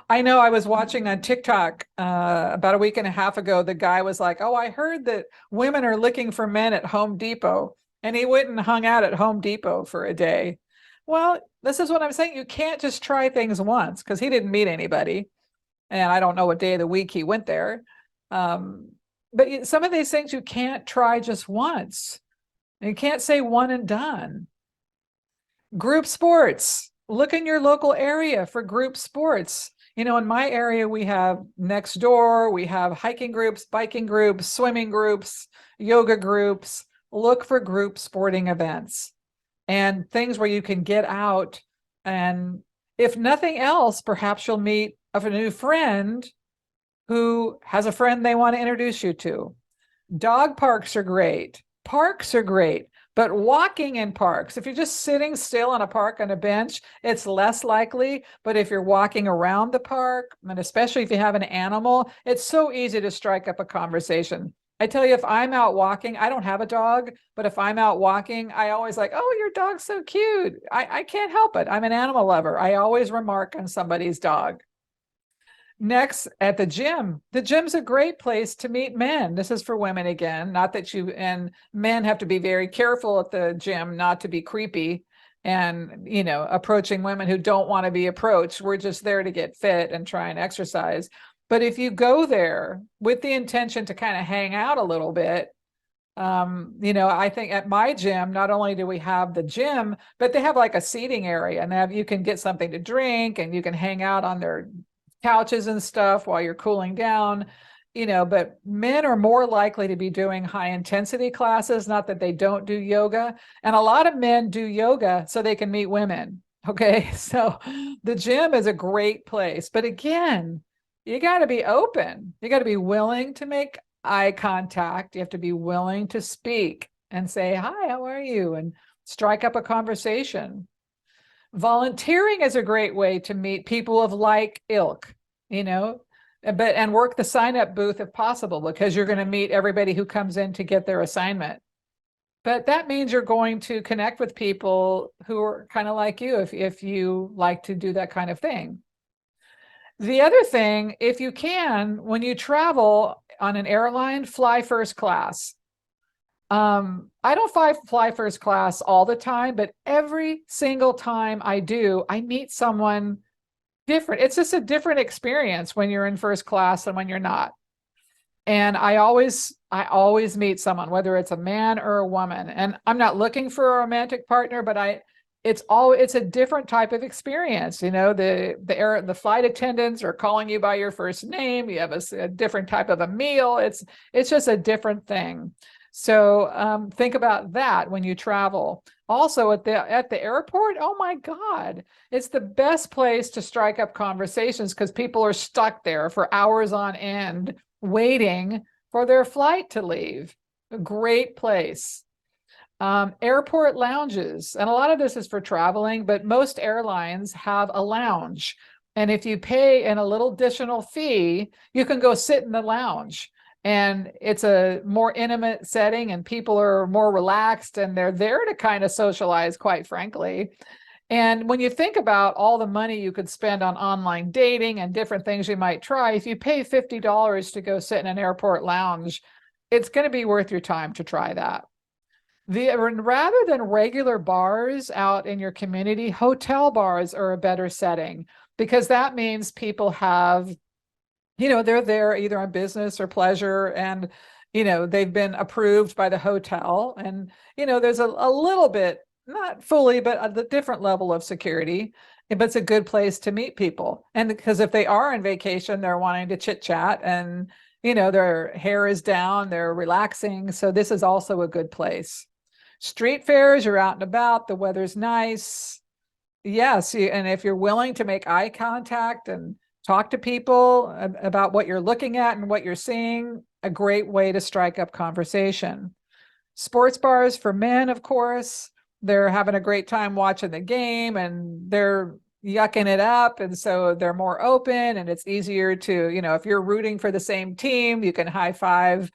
I know I was watching on TikTok about a week and a half ago. The guy was like, oh, I heard that women are looking for men at Home Depot. And he went and hung out at Home Depot for a day. Well, this is what I'm saying. You can't just try things once, because he didn't meet anybody. And I don't know what day of the week he went there. But some of these things you can't try just once. You can't say one and done. Group sports. Look in your local area for group sports. In my area, we have Next Door, we have hiking groups, biking groups, swimming groups, yoga groups. Look for group sporting events and things where you can get out. And if nothing else, perhaps you'll meet a new friend who has a friend they want to introduce you to. Dog parks are great. Parks are great. But walking in parks, if you're just sitting still on a park on a bench, it's less likely. But if you're walking around the park, and especially if you have an animal, it's so easy to strike up a conversation. I tell you, if I'm out walking, I don't have a dog, but if I'm out walking, I always like, oh, your dog's so cute. I can't help it. I'm an animal lover. I always remark on somebody's dog. Next, at the gym. The gym's a great place to meet men. This is for women again, not that and men have to be very careful at the gym not to be creepy and, approaching women who don't want to be approached. We're just there to get fit and try and exercise. But if you go there with the intention to kind of hang out a little bit, I think at my gym, not only do we have the gym, but they have like a seating area, and you can get something to drink and you can hang out on their couches and stuff while you're cooling down. But men are more likely to be doing high intensity classes, not that they don't do yoga. And a lot of men do yoga so they can meet women. Okay. So the gym is a great place. But again, you got to be open. You got to be willing to make eye contact. You have to be willing to speak and say, "Hi, how are you?" and strike up a conversation. Volunteering is a great way to meet people of like ilk, you know, and work the sign up booth if possible, because you're going to meet everybody who comes in to get their assignment. But that means you're going to connect with people who are kind of like you if you like to do that kind of thing. The other thing, if you can, when you travel on an airline, fly first class. I don't fly first class all the time, but every single time I do, I meet someone different. It's just a different experience when you're in first class than when you're not. And I always meet someone, whether it's a man or a woman. And I'm not looking for a romantic partner, but it's a different type of experience. The flight attendants are calling you by your first name. You have a different type of a meal. It's just a different thing. So think about that when you travel. Also at the airport, oh my God, it's the best place to strike up conversations because people are stuck there for hours on end waiting for their flight to leave. A great place. Airport lounges, and a lot of this is for traveling, but most airlines have a lounge. And if you pay a little additional fee, you can go sit in the lounge. And it's a more intimate setting, and people are more relaxed, and they're there to kind of socialize, quite frankly. And when you think about all the money you could spend on online dating and different things you might try, if you pay $50 to go sit in an airport lounge, it's going to be worth your time to try that. Rather than regular bars out in your community, hotel bars are a better setting, because that means people have, they're there either on business or pleasure, and, they've been approved by the hotel. And, there's a little bit, not fully, but a different level of security, but it's a good place to meet people. And because if they are on vacation, they're wanting to chit chat, and, their hair is down, they're relaxing. So this is also a good place. Street fairs, you're out and about, the weather's nice. Yes, and if you're willing to make eye contact and talk to people about what you're looking at and what you're seeing, a great way to strike up conversation. Sports bars for men, of course, they're having a great time watching the game and they're yucking it up. And so they're more open, and it's easier to, if you're rooting for the same team, you can high five.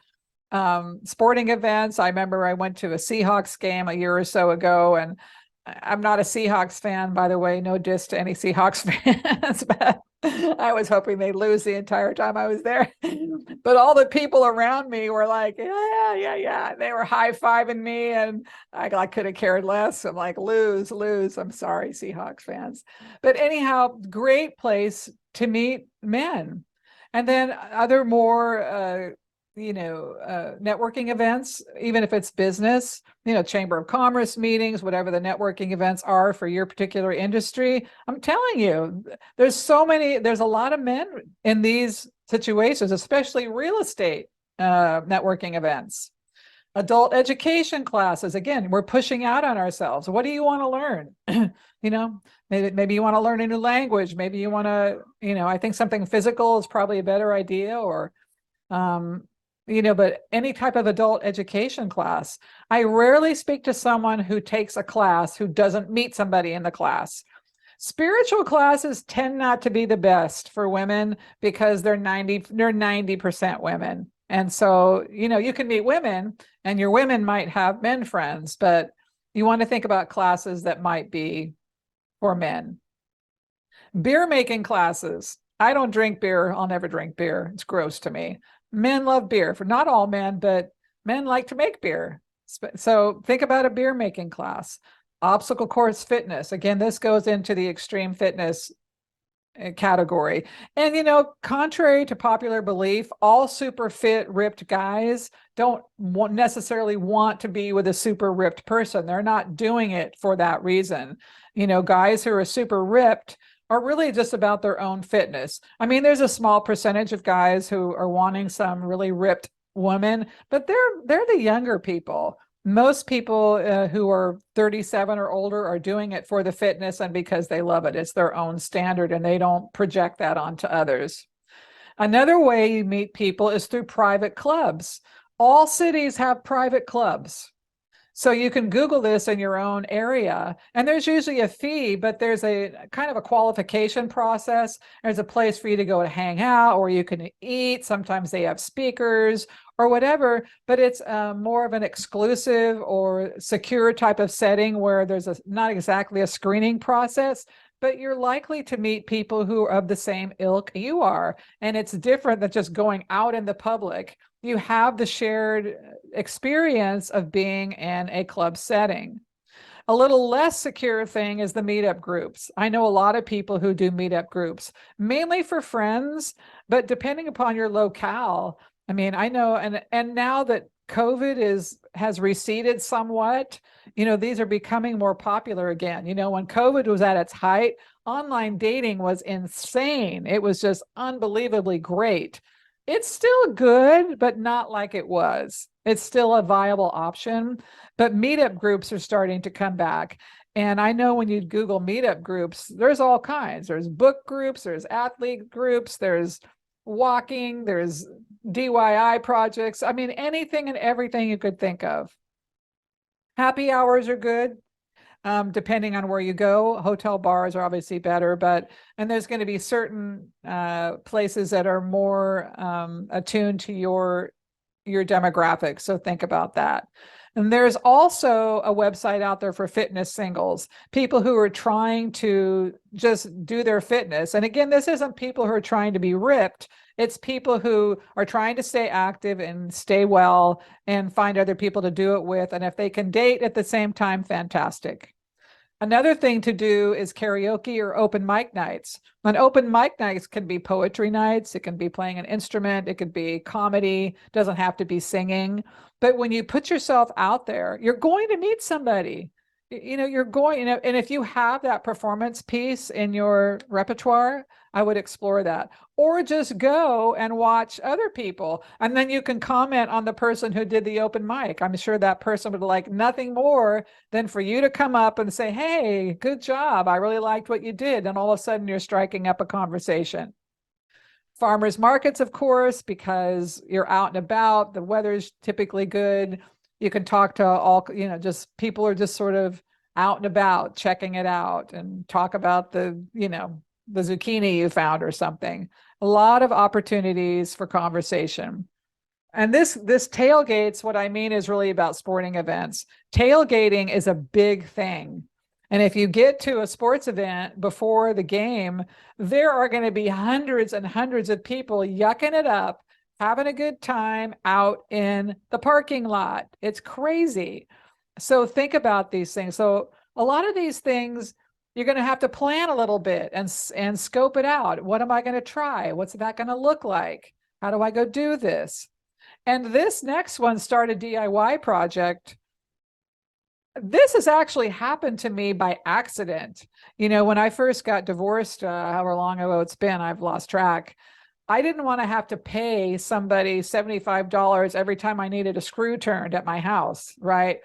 Sporting events. I remember I went to a Seahawks game a year or so ago, and I'm not a Seahawks fan, by the way, no diss to any Seahawks fans, but I was hoping they'd lose the entire time I was there. But all the people around me were like, yeah, yeah, yeah. They were high-fiving me, and I could have cared less. I'm like, lose, lose. I'm sorry, Seahawks fans. But anyhow, great place to meet men. And then other more networking events, even if it's business, Chamber of Commerce meetings, whatever the networking events are for your particular industry. I'm telling you, there's a lot of men in these situations, especially real estate networking events. Adult education classes, again, we're pushing out on ourselves. What do you want to learn? Maybe you want to learn a new language. Maybe you want to, I think something physical is probably a better idea, or but any type of adult education class. I rarely speak to someone who takes a class who doesn't meet somebody in the class. Spiritual classes tend not to be the best for women because they're 90% women. And so, you can meet women and your women might have men friends, but you want to think about classes that might be for men. Beer making classes. I don't drink beer. I'll never drink beer. It's gross to me. Men love beer. For not all men, but men like to make beer. So think about a beer making class. Obstacle course fitness. Again, this goes into the extreme fitness category. And, contrary to popular belief, all super fit, ripped guys don't necessarily want to be with a super ripped person. They're not doing it for that reason. Guys who are super ripped are really just about their own fitness. I mean, there's a small percentage of guys who are wanting some really ripped woman, but they're the younger people. Most people who are 37 or older are doing it for the fitness and because they love it. It's their own standard and they don't project that onto others. Another way you meet people is through private clubs. All cities have private clubs. So you can Google this in your own area, and there's usually a fee, but there's a kind of a qualification process. There's a place for you to go to hang out, or you can eat. Sometimes they have speakers or whatever, but it's more of an exclusive or secure type of setting where there's not exactly a screening process, but you're likely to meet people who are of the same ilk you are. And it's different than just going out in the public. You have the shared experience of being in a club setting. A little less secure thing is the meetup groups. I know a lot of people who do meetup groups, mainly for friends, but depending upon your locale. I mean, I know, and now that COVID has receded somewhat, these are becoming more popular again. When COVID was at its height, online dating was insane. It was just unbelievably great. It's still good, but not like it was. It's still a viable option, but meetup groups are starting to come back. And I know when you Google meetup groups, there's all kinds. There's book groups, there's athlete groups, there's walking, there's DIY projects. I mean, anything and everything you could think of. Happy hours are good. Depending on where you go. Hotel bars are obviously better, and there's going to be certain places that are more attuned to your demographics. So think about that. And there's also a website out there for fitness singles, people who are trying to just do their fitness. And again, this isn't people who are trying to be ripped. It's people who are trying to stay active and stay well and find other people to do it with. And if they can date at the same time, fantastic. Another thing to do is karaoke or open mic nights. And open mic nights can be poetry nights. It can be playing an instrument. It could be comedy. It doesn't have to be singing. But when you put yourself out there, you're going to meet somebody. You're going, and if you have that performance piece in your repertoire, I would explore that. Or just go and watch other people. And then you can comment on the person who did the open mic. I'm sure that person would like nothing more than for you to come up and say, hey, good job. I really liked what you did. And all of a sudden you're striking up a conversation. Farmers markets, of course, because you're out and about, the weather's typically good. You can talk to all, just people are just sort of out and about, checking it out and talk about the zucchini you found or something. A lot of opportunities for conversation. And this tailgates, what I mean is really about sporting events. Tailgating is a big thing. And if you get to a sports event before the game, there are going to be hundreds and hundreds of people yucking it up, having a good time out in the parking lot. It's crazy. So think about these things. So a lot of these things, you're going to have to plan a little bit and scope it out. What am I going to try? What's that going to look like? How do I go do this? And this next one, start a DIY project. This has actually happened to me by accident. When I first got divorced, however long ago it's been, I've lost track. I didn't want to have to pay somebody $75 every time I needed a screw turned at my house, right?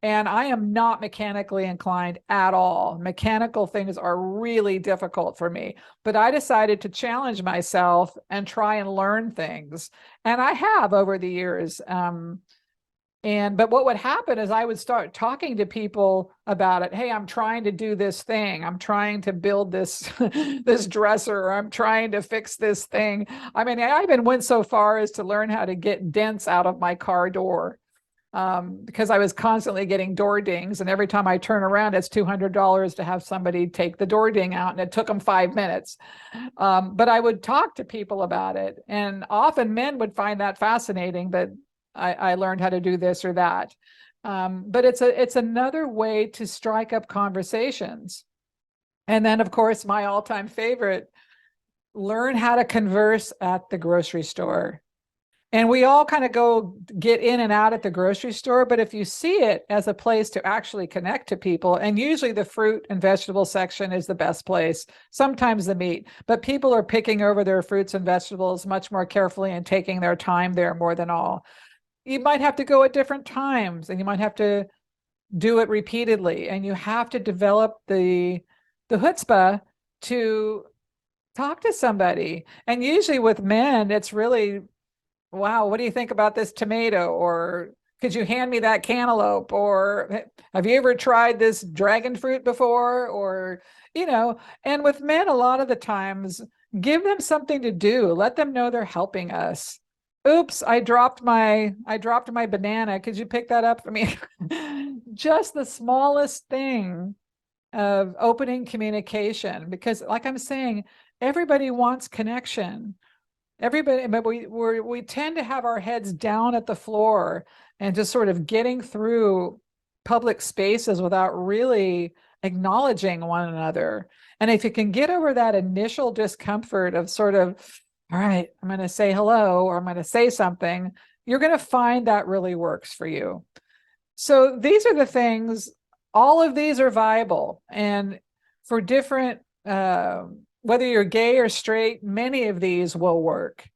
And I am not mechanically inclined at all. Mechanical things are really difficult for me, but I decided to challenge myself and try and learn things. And I have over the years. But what would happen is I would start talking to people about it. Hey, I'm trying to do this thing. I'm trying to build this, this dresser. Or I'm trying to fix this thing. I mean, I even went so far as to learn how to get dents out of my car door. Because I was constantly getting door dings, and every time I turn around, it's $200 to have somebody take the door ding out, and it took them 5 minutes. But I would talk to people about it, and often men would find that fascinating, that I learned how to do this or that. But it's another way to strike up conversations. And then, of course, my all-time favorite, learn how to converse at the grocery store. And we all kind of go get in and out at the grocery store, but if you see it as a place to actually connect to people, and usually the fruit and vegetable section is the best place, sometimes the meat, but people are picking over their fruits and vegetables much more carefully and taking their time there more than all. You might have to go at different times and you might have to do it repeatedly, and you have to develop the chutzpah to talk to somebody. And usually with men, it's really, wow, what do you think about this tomato? Or could you hand me that cantaloupe? Or have you ever tried this dragon fruit before? Or, and with men, a lot of the times, give them something to do. Let them know they're helping us. Oops, I dropped my banana. Could you pick that up for me? Just the smallest thing of opening communication, because like I'm saying, everybody wants connection. Everybody, but we tend to have our heads down at the floor and just sort of getting through public spaces without really acknowledging one another. And if you can get over that initial discomfort of sort of, all right, I'm going to say hello or I'm going to say something, you're going to find that really works for you. So these are the things, all of these are viable. And for different, whether you're gay or straight, many of these will work.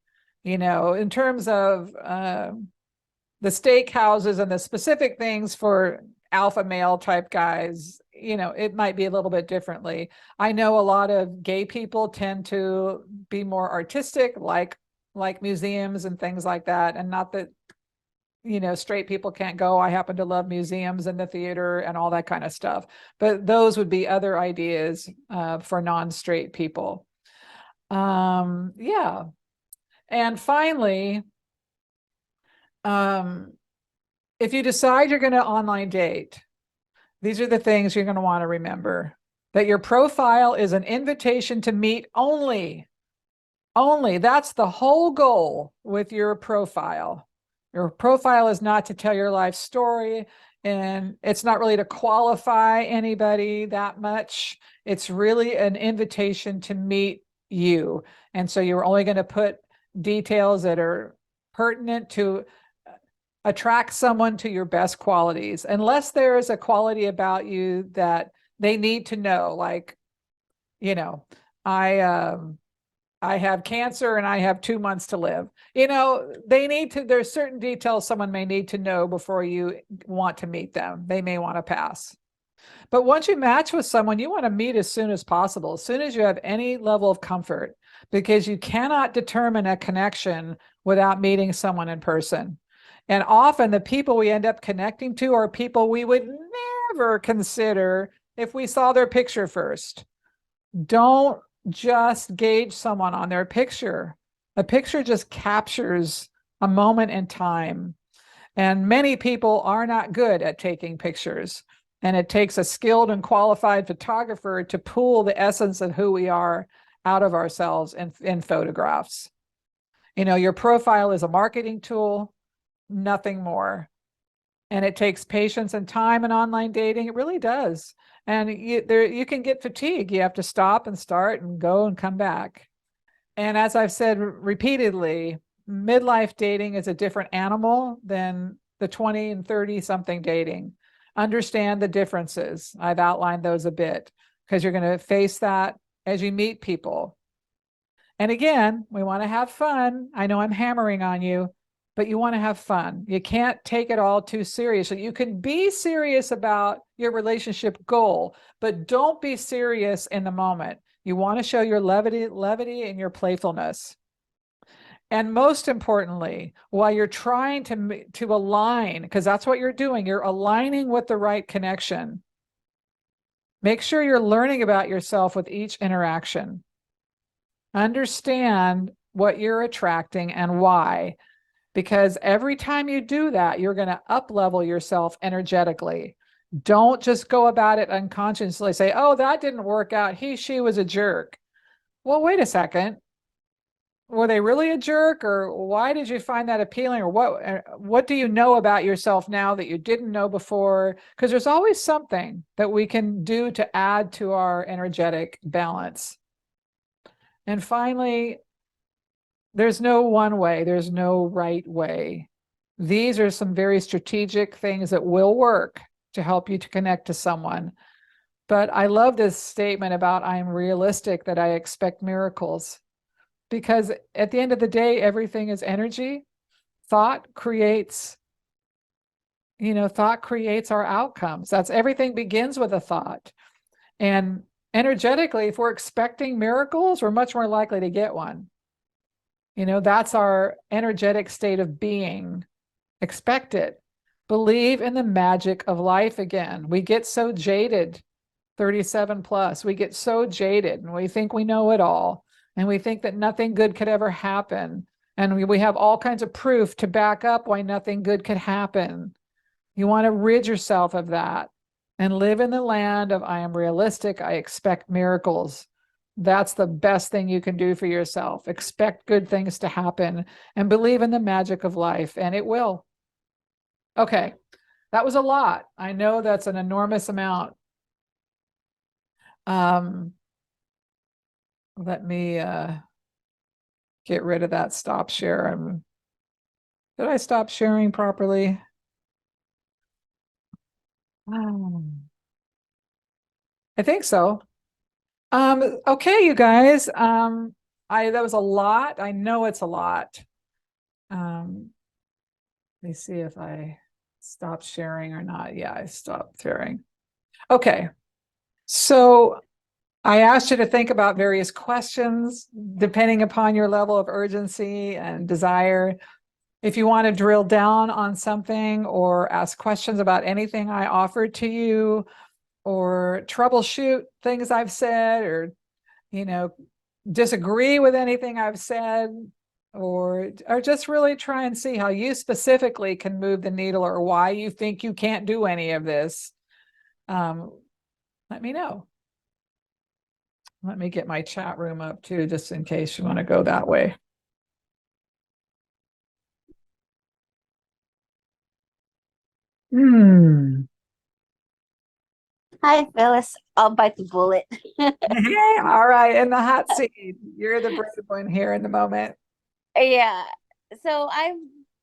In terms of the steak houses and the specific things for alpha male type guys, it might be a little bit differently. I know a lot of gay people tend to be more artistic, like museums and things like that. And not that, straight people can't go. I happen to love museums and the theater and all that kind of stuff. But those would be other ideas for non-straight people. Yeah. And finally, if you decide you're going to online date, these are the things you're going to want to remember. That your profile is an invitation to meet only. Only. That's the whole goal with your profile. Your profile is not to tell your life story, and it's not really to qualify anybody that much. It's really an invitation to meet you. And so you're only going to put details that are pertinent to attract someone to your best qualities, unless there is a quality about you that they need to know, like, I have cancer and I have 2 months to live. There's certain details someone may need to know before you want to meet them. They may want to pass. But once you match with someone, you want to meet as soon as possible, as soon as you have any level of comfort, because you cannot determine a connection without meeting someone in person. And often the people we end up connecting to are people we would never consider if we saw their picture first. Don't just gauge someone on their picture. A picture just captures a moment in time. And many people are not good at taking pictures. And it takes a skilled and qualified photographer to pull the essence of who we are out of ourselves in photographs. Your profile is a marketing tool, nothing more. And it takes patience and time in online dating. It really does. And you can get fatigued. You have to stop and start and go and come back. And as I've said repeatedly, midlife dating is a different animal than the 20 and 30 something dating. Understand the differences. I've outlined those a bit because you're going to face that as you meet people. And again, we want to have fun. I know I'm hammering on you, but you want to have fun. You can't take it all too seriously. You can be serious about your relationship goal, but don't be serious in the moment. You want to show your levity and your playfulness. And most importantly, while you're trying to align, because that's what you're doing, you're aligning with the right connection. Make sure you're learning about yourself with each interaction. Understand what you're attracting and why. Because every time you do that, you're going to up-level yourself energetically. Don't just go about it unconsciously. Say, oh, that didn't work out. She was a jerk. Well, wait a second. Were they really a jerk? Or why did you find that appealing? Or what do you know about yourself now that you didn't know before? Because there's always something that we can do to add to our energetic balance. And finally, there's no one way, there's no right way. These are some very strategic things that will work to help you to connect to someone. But I love this statement about I'm realistic, that I expect miracles, because at the end of the day, everything is energy. Thought creates, thought creates our outcomes. That's everything begins with a thought. And energetically, if we're expecting miracles, we're much more likely to get one. That's our energetic state of being. Expect it. Believe in the magic of life again. We get so jaded, 37 plus, we get so jaded and we think we know it all. And we think that nothing good could ever happen. And we have all kinds of proof to back up why nothing good could happen. You want to rid yourself of that and live in the land of I am realistic, I expect miracles. That's the best thing you can do for yourself. Expect good things to happen and believe in the magic of life, and it will. Okay, that was a lot. I know that's an enormous amount. Let me get rid of that stop share. Did I stop sharing properly? I think so. Okay, you guys. That was a lot. I know it's a lot. Let me see if I stopped sharing or not. Yeah, I stopped sharing. Okay. So I asked you to think about various questions depending upon your level of urgency and desire. If you want to drill down on something or ask questions about anything I offered to you, or troubleshoot things I've said, or, disagree with anything I've said, or just really try and see how you specifically can move the needle or why you think you can't do any of this, let me know. Let me get my chat room up too, just in case you want to go that way. Hi, Phyllis. I'll bite the bullet. Hey, all right, in the hot seat. You're the brave one here in the moment. Yeah. So I've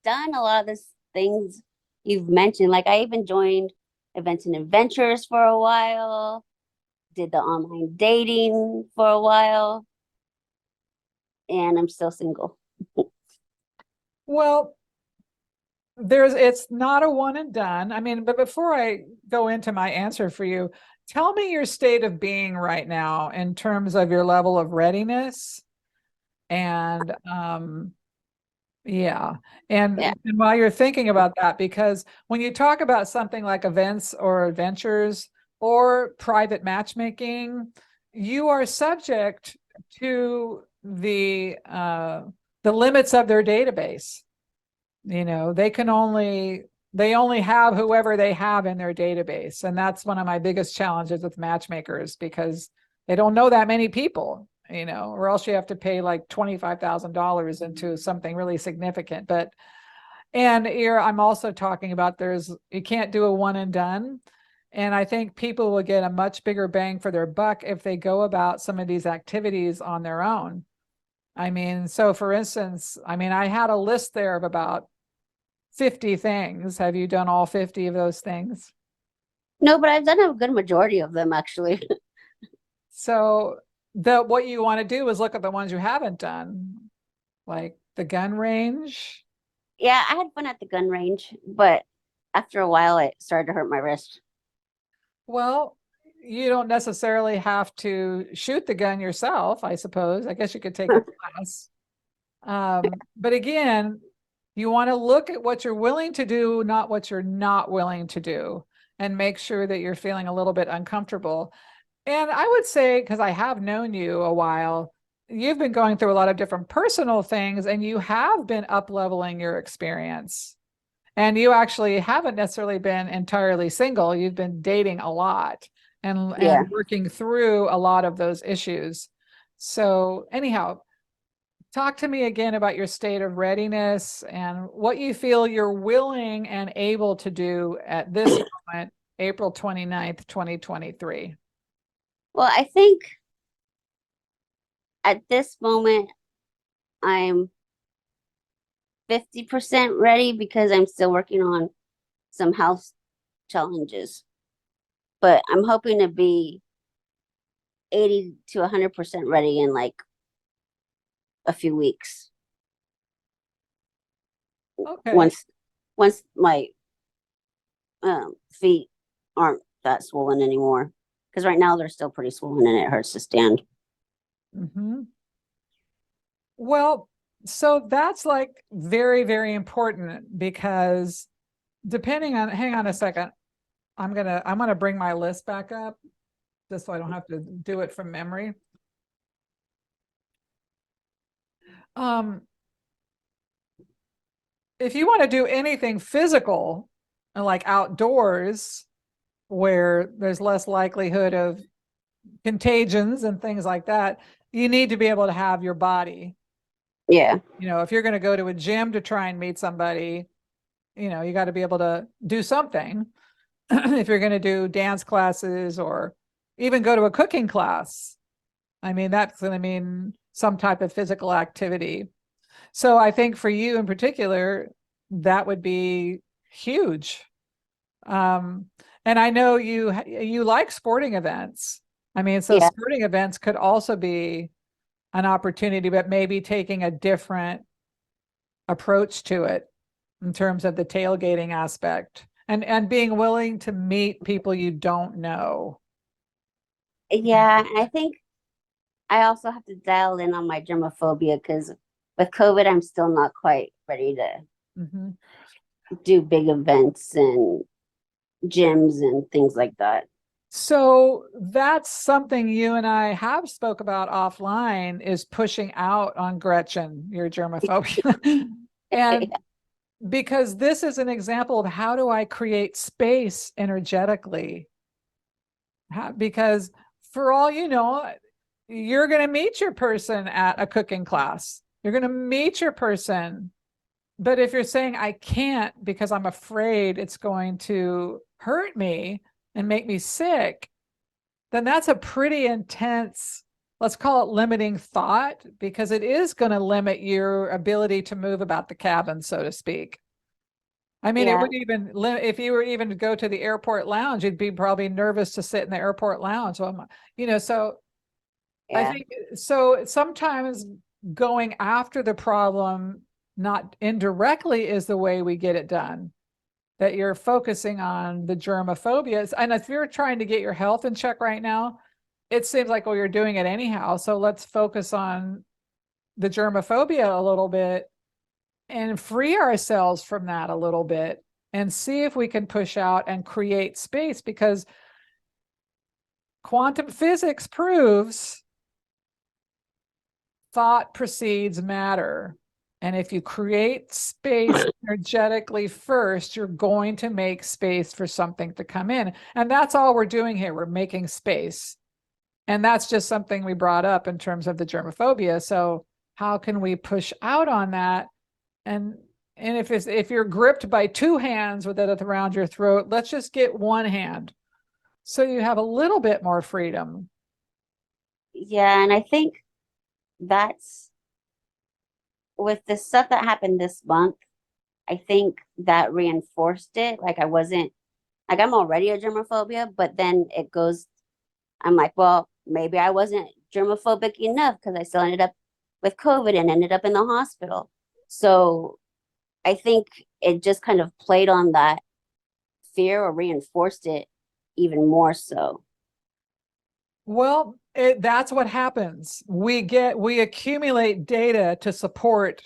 done a lot of these things you've mentioned. Like I even joined Events and Adventures for a while, did the online dating for a while, and I'm still single. Well, it's not a one and done. I mean, but before I go into my answer for you, tell me your state of being right now in terms of your level of readiness. And yeah. Yeah. And while you're thinking about that, because when you talk about something like events or adventures or private matchmaking, you are subject to the limits of their database. They only have whoever they have in their database. And that's one of my biggest challenges with matchmakers, because they don't know that many people, or else you have to pay like $25,000 into something really significant. And here I'm also talking about you can't do a one and done. And I think people will get a much bigger bang for their buck if they go about some of these activities on their own. I mean, so for instance, I had a list there of about 50 things. Have you done all 50 of those things? No, but I've done a good majority of them actually. So what you want to do is look at the ones you haven't done, like the gun range. Yeah, I had fun at the gun range, but after a while it started to hurt my wrist. Well, you don't necessarily have to shoot the gun yourself, I suppose. I guess you could take a class. But again, you want to look at what you're willing to do, not what you're not willing to do, and make sure that you're feeling a little bit uncomfortable. And I would say, because I have known you a while, you've been going through a lot of different personal things and you have been up leveling your experience. And you actually haven't necessarily been entirely single. You've been dating a lot Yeah. and working through a lot of those issues. So anyhow, talk to me again about your state of readiness and what you feel you're willing and able to do at this moment, April 29th, 2023. Well, I think at this moment, I'm 50% ready because I'm still working on some health challenges. But I'm hoping to be 80 to 100% ready in like a few weeks. Okay. Once my feet aren't that swollen anymore. Because right now they're still pretty swollen and it hurts to stand. Hmm. Well, so that's like very, very important because depending on, hang on a second. I'm gonna bring my list back up just so I don't have to do it from memory. Um, if you want to do anything physical, like outdoors, where there's less likelihood of contagions and things like that, you need to be able to have your body. Yeah. You know, if you're going to go to a gym to try and meet somebody, you know, you got to be able to do something. If you're going to do dance classes or even go to a cooking class, I mean, that's going to mean some type of physical activity. So I think for you in particular, that would be huge. Um, and I know you like sporting events. I mean, so Yeah. sporting events could also be an opportunity, but maybe taking a different approach to it in terms of the tailgating aspect and being willing to meet people you don't know. Yeah. And I think I also have to dial in on my germophobia because with COVID, I'm still not quite ready to Mhm. do big events and gyms and things like that. So that's something you and I have spoke about offline is pushing out on Gretchen, your germophobia. And because this is an example of how do I create space energetically? Because for all you know, you're going to meet your person at a cooking class. You're going to meet your person. But if you're saying, I can't because I'm afraid it's going to hurt me and make me sick, then that's a pretty intense, let's call it limiting thought, because it is going to limit your ability to move about the cabin, so to speak. I mean, it Yeah. would even, if you were even to go to the airport lounge, you'd be probably nervous to sit in the airport lounge. So, so I Yeah. think, so sometimes going after the problem, not indirectly, is the way we get it done. That you're focusing on the germophobias. And if you're trying to get your health in check right now, it seems like, well, you're doing it anyhow. So let's focus on the germophobia a little bit and free ourselves from that a little bit and see if we can push out and create space, because quantum physics proves thought precedes matter. And if you create space energetically first, you're going to make space for something to come in. And that's all we're doing here. We're making space. And that's just something we brought up in terms of the germophobia. So how can we push out on that? And if you're gripped by two hands with it around your throat, let's just get one hand. So you have a little bit more freedom. Yeah. And I think that's with the stuff that happened this month, I think that reinforced it. Like I wasn't like I'm already a germophobia, but then it goes, I'm like, well, maybe I wasn't germophobic enough because I still ended up with COVID and ended up in the hospital. So I think it just kind of played on that fear or reinforced it even more so. Well, that's what happens. We accumulate data to support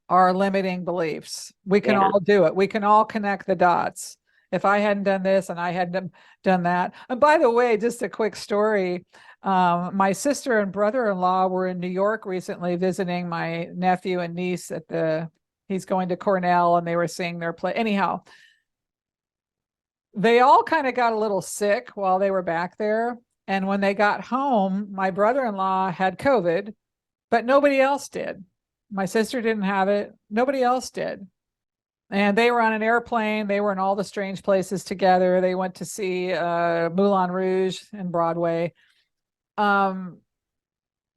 our limiting beliefs. We can Yeah. all do it. We can all connect the dots. If I hadn't done this and I hadn't done that. And by the way, just a quick story. My sister and brother-in-law were in New York recently visiting my nephew and niece he's going to Cornell and they were seeing their play. Anyhow, they all kind of got a little sick while they were back there. And when they got home, my brother-in-law had COVID, but nobody else did. My sister didn't have it. Nobody else did. And they were on an airplane. They were in all the strange places together. They went to see Moulin Rouge and Broadway. Um,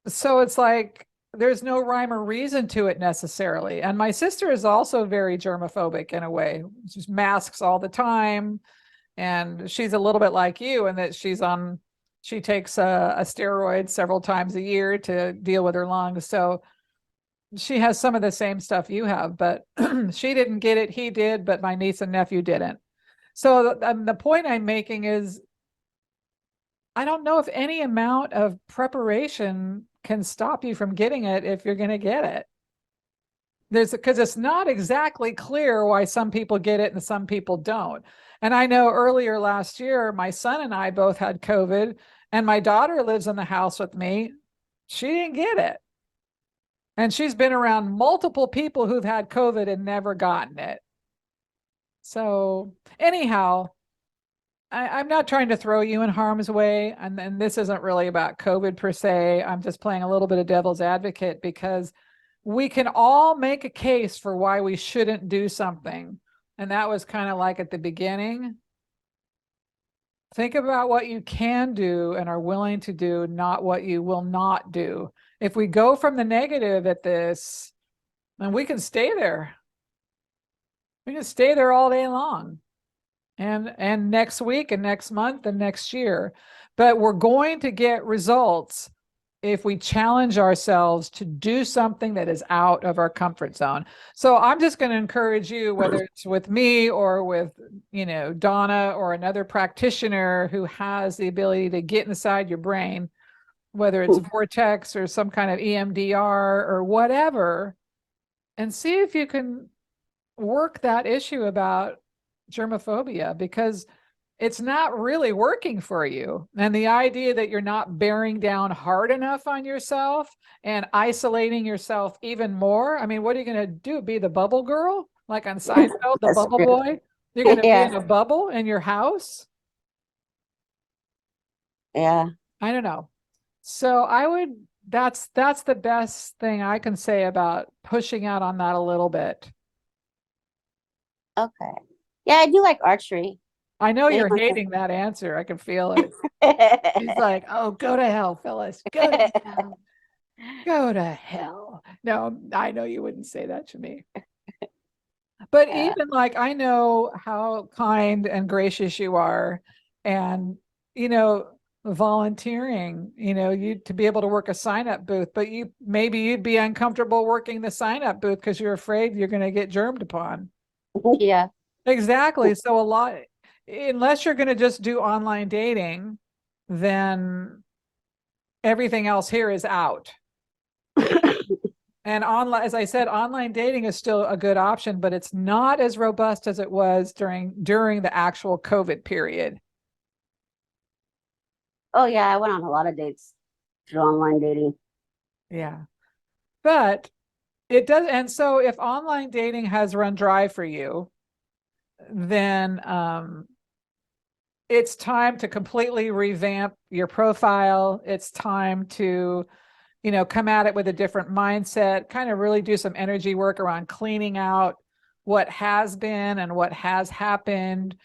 so it's like there's no rhyme or reason to it necessarily. And my sister is also very germophobic in a way, just masks all the time. And she's a little bit like you in that she takes a steroid several times a year to deal with her lungs. So she has some of the same stuff you have, but she didn't get it. He did, but my niece and nephew didn't. So the point I'm making is I don't know if any amount of preparation can stop you from getting it if you're going to get it. Because it's not exactly clear why some people get it and some people don't. And I know earlier last year, my son and I both had COVID, and my daughter lives in the house with me. She didn't get it. And she's been around multiple people who've had COVID and never gotten it. So, anyhow, I'm not trying to throw you in harm's way. And this isn't really about COVID per se. I'm just playing a little bit of devil's advocate because we can all make a case for why we shouldn't do something. And that was kind of like at the beginning. Think about what you can do and are willing to do, not what you will not do. If we go from the negative at this, then we can stay there. We can stay there all day long. And next week and next month and next year. But we're going to get results if we challenge ourselves to do something that is out of our comfort zone. So I'm just going to encourage you, whether it's with me or with, Donna or another practitioner who has the ability to get inside your brain, whether it's Vortex or some kind of EMDR or whatever, and see if you can work that issue about germophobia, because it's not really working for you. And the idea that you're not bearing down hard enough on yourself and isolating yourself even more. I mean, what are you going to do? Be the bubble girl? Like on Seinfeld, the bubble true. boy? You're going to be Yeah. in a bubble in your house? Yeah. I don't know. So that's the best thing I can say about pushing out on that a little bit. Okay. Yeah, I do like archery. I know you're Anyone hating that answer. I can feel it. He's like, oh, go to hell, Phyllis. Go to hell. Go to hell. No, I know you wouldn't say that to me. But Yeah. even like, I know how kind and gracious you are. And, volunteering, you to be able to work a sign up booth, but maybe you'd be uncomfortable working the sign up booth because you're afraid you're going to get germed upon. Yeah. Exactly. So unless you're going to just do online dating, then everything else here is out. And online, as I said, online dating is still a good option, but it's not as robust as it was during the actual COVID period. Oh yeah, I went on a lot of dates through online dating. Yeah. But it does, and so if online dating has run dry for you, then it's time to completely revamp your profile. It's time to come at it with a different mindset, kind of really do some energy work around cleaning out what has been and what has happened,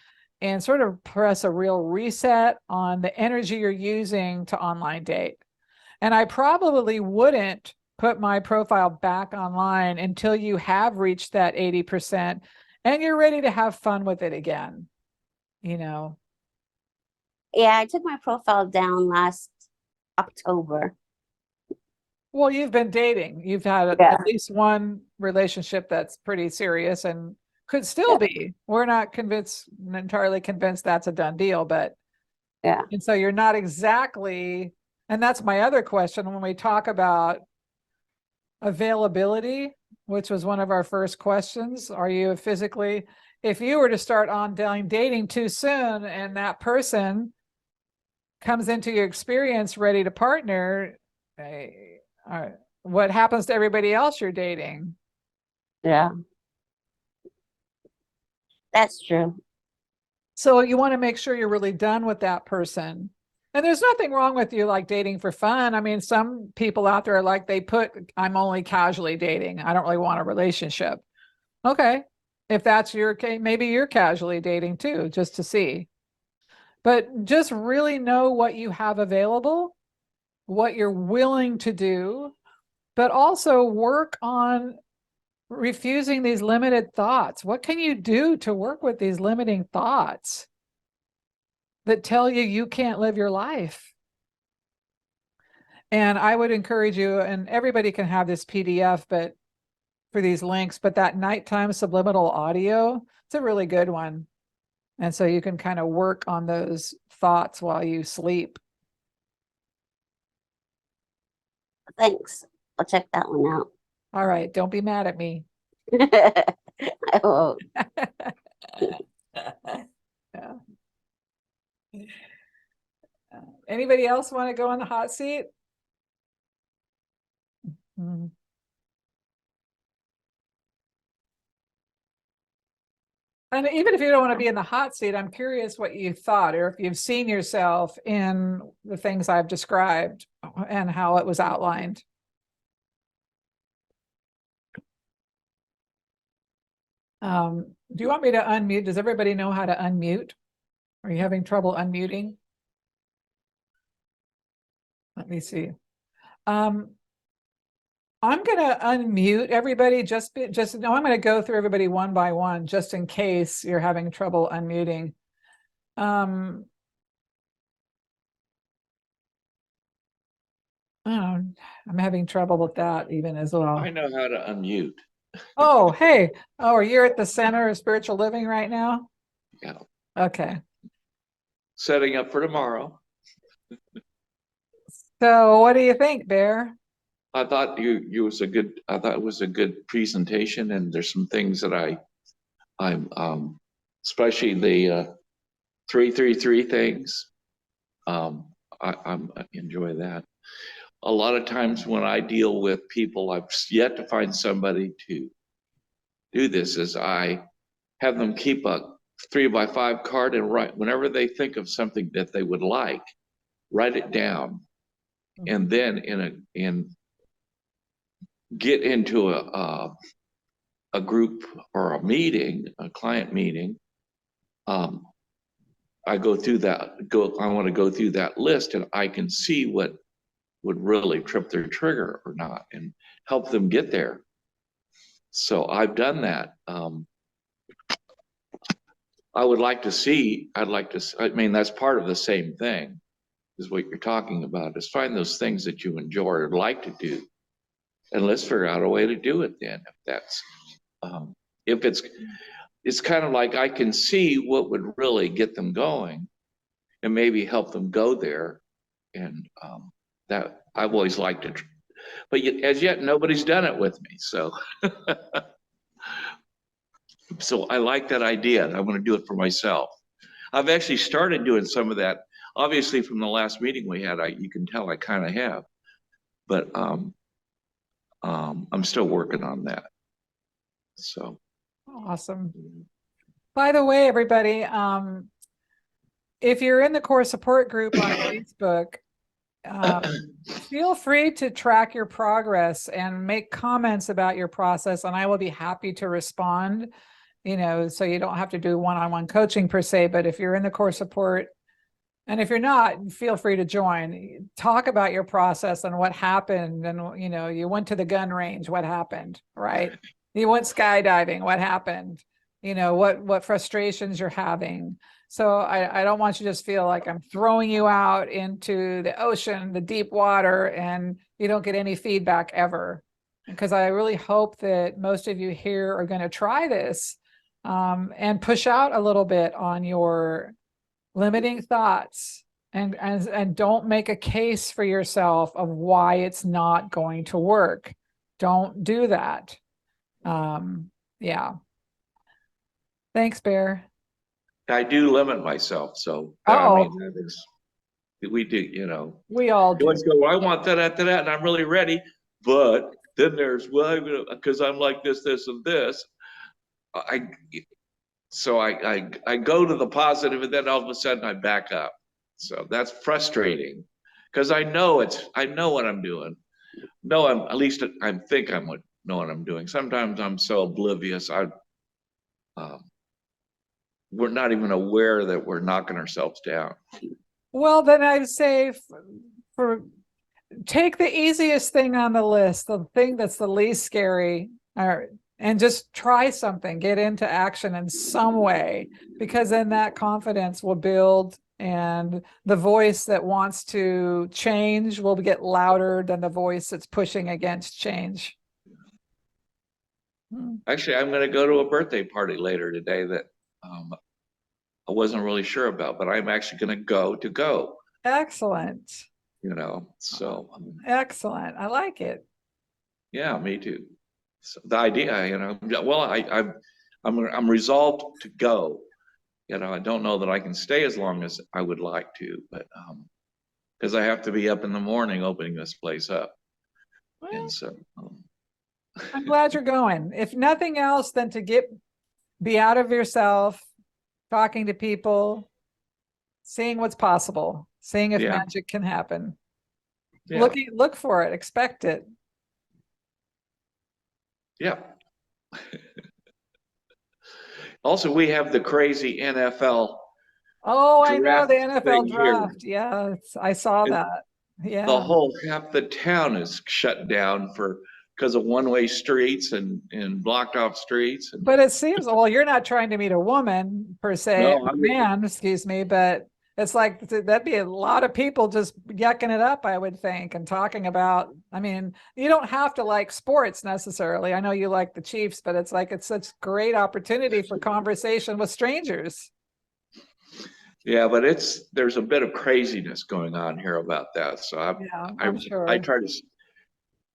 and sort of press a real reset on the energy you're using to online date. And I probably wouldn't put my profile back online until you have reached that 80% and you're ready to have fun with it again. Yeah, I took my profile down last October. Well, you've been dating. You've had Yeah. at least one relationship that's pretty serious and could still be. We're not entirely convinced that's a done deal, but Yeah. and so you're not exactly, and that's my other question when we talk about availability, which was one of our first questions. Are you physically, if you were to start online dating too soon and that person comes into your experience ready to partner, what happens to everybody else you're dating? Yeah. That's true. So you want to make sure you're really done with that person. And there's nothing wrong with you like dating for fun. I mean, some people out there are like I'm only casually dating. I don't really want a relationship. Okay. If that's your case, maybe you're casually dating too, just to see. But just really know what you have available what you're willing to do, but also work on refusing these limited thoughts. What can you do to work with these limiting thoughts that tell you you can't live your life? And I would encourage you, and everybody can have this PDF, but for these links, but that nighttime subliminal audio, it's a really good one. And so you can kind of work on those thoughts while you sleep. Thanks. I'll check that one out. All right. Don't be mad at me. I won't. Yeah. Anybody else want to go on the hot seat? Mm. And even if you don't want to be in the hot seat, I'm curious what you thought, or if you've seen yourself in the things I've described and how it was outlined. Do you want me to unmute? Does everybody know how to unmute? Are you having trouble unmuting? Let me see. I'm going to unmute everybody. No, I'm going to go through everybody one by one, just in case you're having trouble unmuting. Oh, I'm having trouble with that even as well. I know how to unmute. Oh, hey. Oh, are you at the Center of Spiritual Living right now? Yeah. Okay. Setting up for tomorrow. So what do you think, Bear? I thought I thought it was a good presentation, and there's some things that I'm especially the 333 things. I enjoy that. A lot of times when I deal with people, I've yet to find somebody to do this, is I have them keep a 3x5 card and write whenever they think of something that they would like, write it down, and then get into a group or a meeting, a client meeting. I go through that. I want to go through that list, and I can see what would really trip their trigger or not, and help them get there. So I've done that. I would like to see. I mean, that's part of the same thing, is what you're talking about. Is find those things that you enjoy or like to do, and let's figure out a way to do it. Then, if it's kind of like I can see what would really get them going, and maybe help them go there, and that I've always liked it, but as yet nobody's done it with me. So, so I like that idea. I want to do it for myself. I've actually started doing some of that. Obviously, from the last meeting we had, you can tell I kind of have, but I'm still working on that. So Awesome. By the way, everybody, if you're in the core support group on Facebook, feel free to track your progress and make comments about your process, and I will be happy to respond, so you don't have to do one-on-one coaching per se, but if you're in the core support, and if you're not, feel free to join. Talk about your process and what happened, and you went to the gun range, what happened, right? You went skydiving, what happened? What frustrations you're having. So I don't want you to just feel like I'm throwing you out into the ocean, the deep water, and you don't get any feedback ever. Because I really hope that most of you here are going to try this and push out a little bit on your limiting thoughts, and don't make a case for yourself of why it's not going to work. Don't do that. Yeah. Thanks, Bear. I do limit myself. So we do, we all you do. always go, well, I want that after that, and I'm really ready. But then there's, well, because I'm like this, and this. So I go to the positive, and then all of a sudden I back up. So that's frustrating, because I know what I'm doing. No, at least I think know what I'm doing. Sometimes I'm so oblivious. We're not even aware that we're knocking ourselves down. Well, then I'd say take the easiest thing on the list, the thing that's the least scary, and just try something, get into action in some way, because then that confidence will build and the voice that wants to change will get louder than the voice that's pushing against change. Actually, I'm going to go to a birthday party later today that I wasn't really sure about, but I'm actually going to go, Excellent. so Excellent. I like it. yeah, me too. So the idea, well, I'm resolved to go. I don't know that I can stay as long as I would like to, but because I have to be up in the morning opening this place up, Well, and so I'm glad you're going. If nothing else, than to be out of yourself, talking to people, seeing what's possible, seeing if yeah, magic can happen. yeah, Look for it, expect it. yeah. Also, we have the crazy NFL Oh, I know the draft NFL thing here. draft. Yeah, I saw And that. the Yeah. whole half the town is shut down because of one-way streets and blocked off streets. And But it seems, well, you're not trying to meet a woman per se, no, man, excuse me, but it's like that'd be a lot of people just yucking it up, I would think, and talking about. I mean, you don't have to like sports necessarily. I know you like the Chiefs, but it's like it's such great opportunity for conversation with strangers. yeah, but there's a bit of craziness going on here about that. So Yeah, I I'm sure. I try to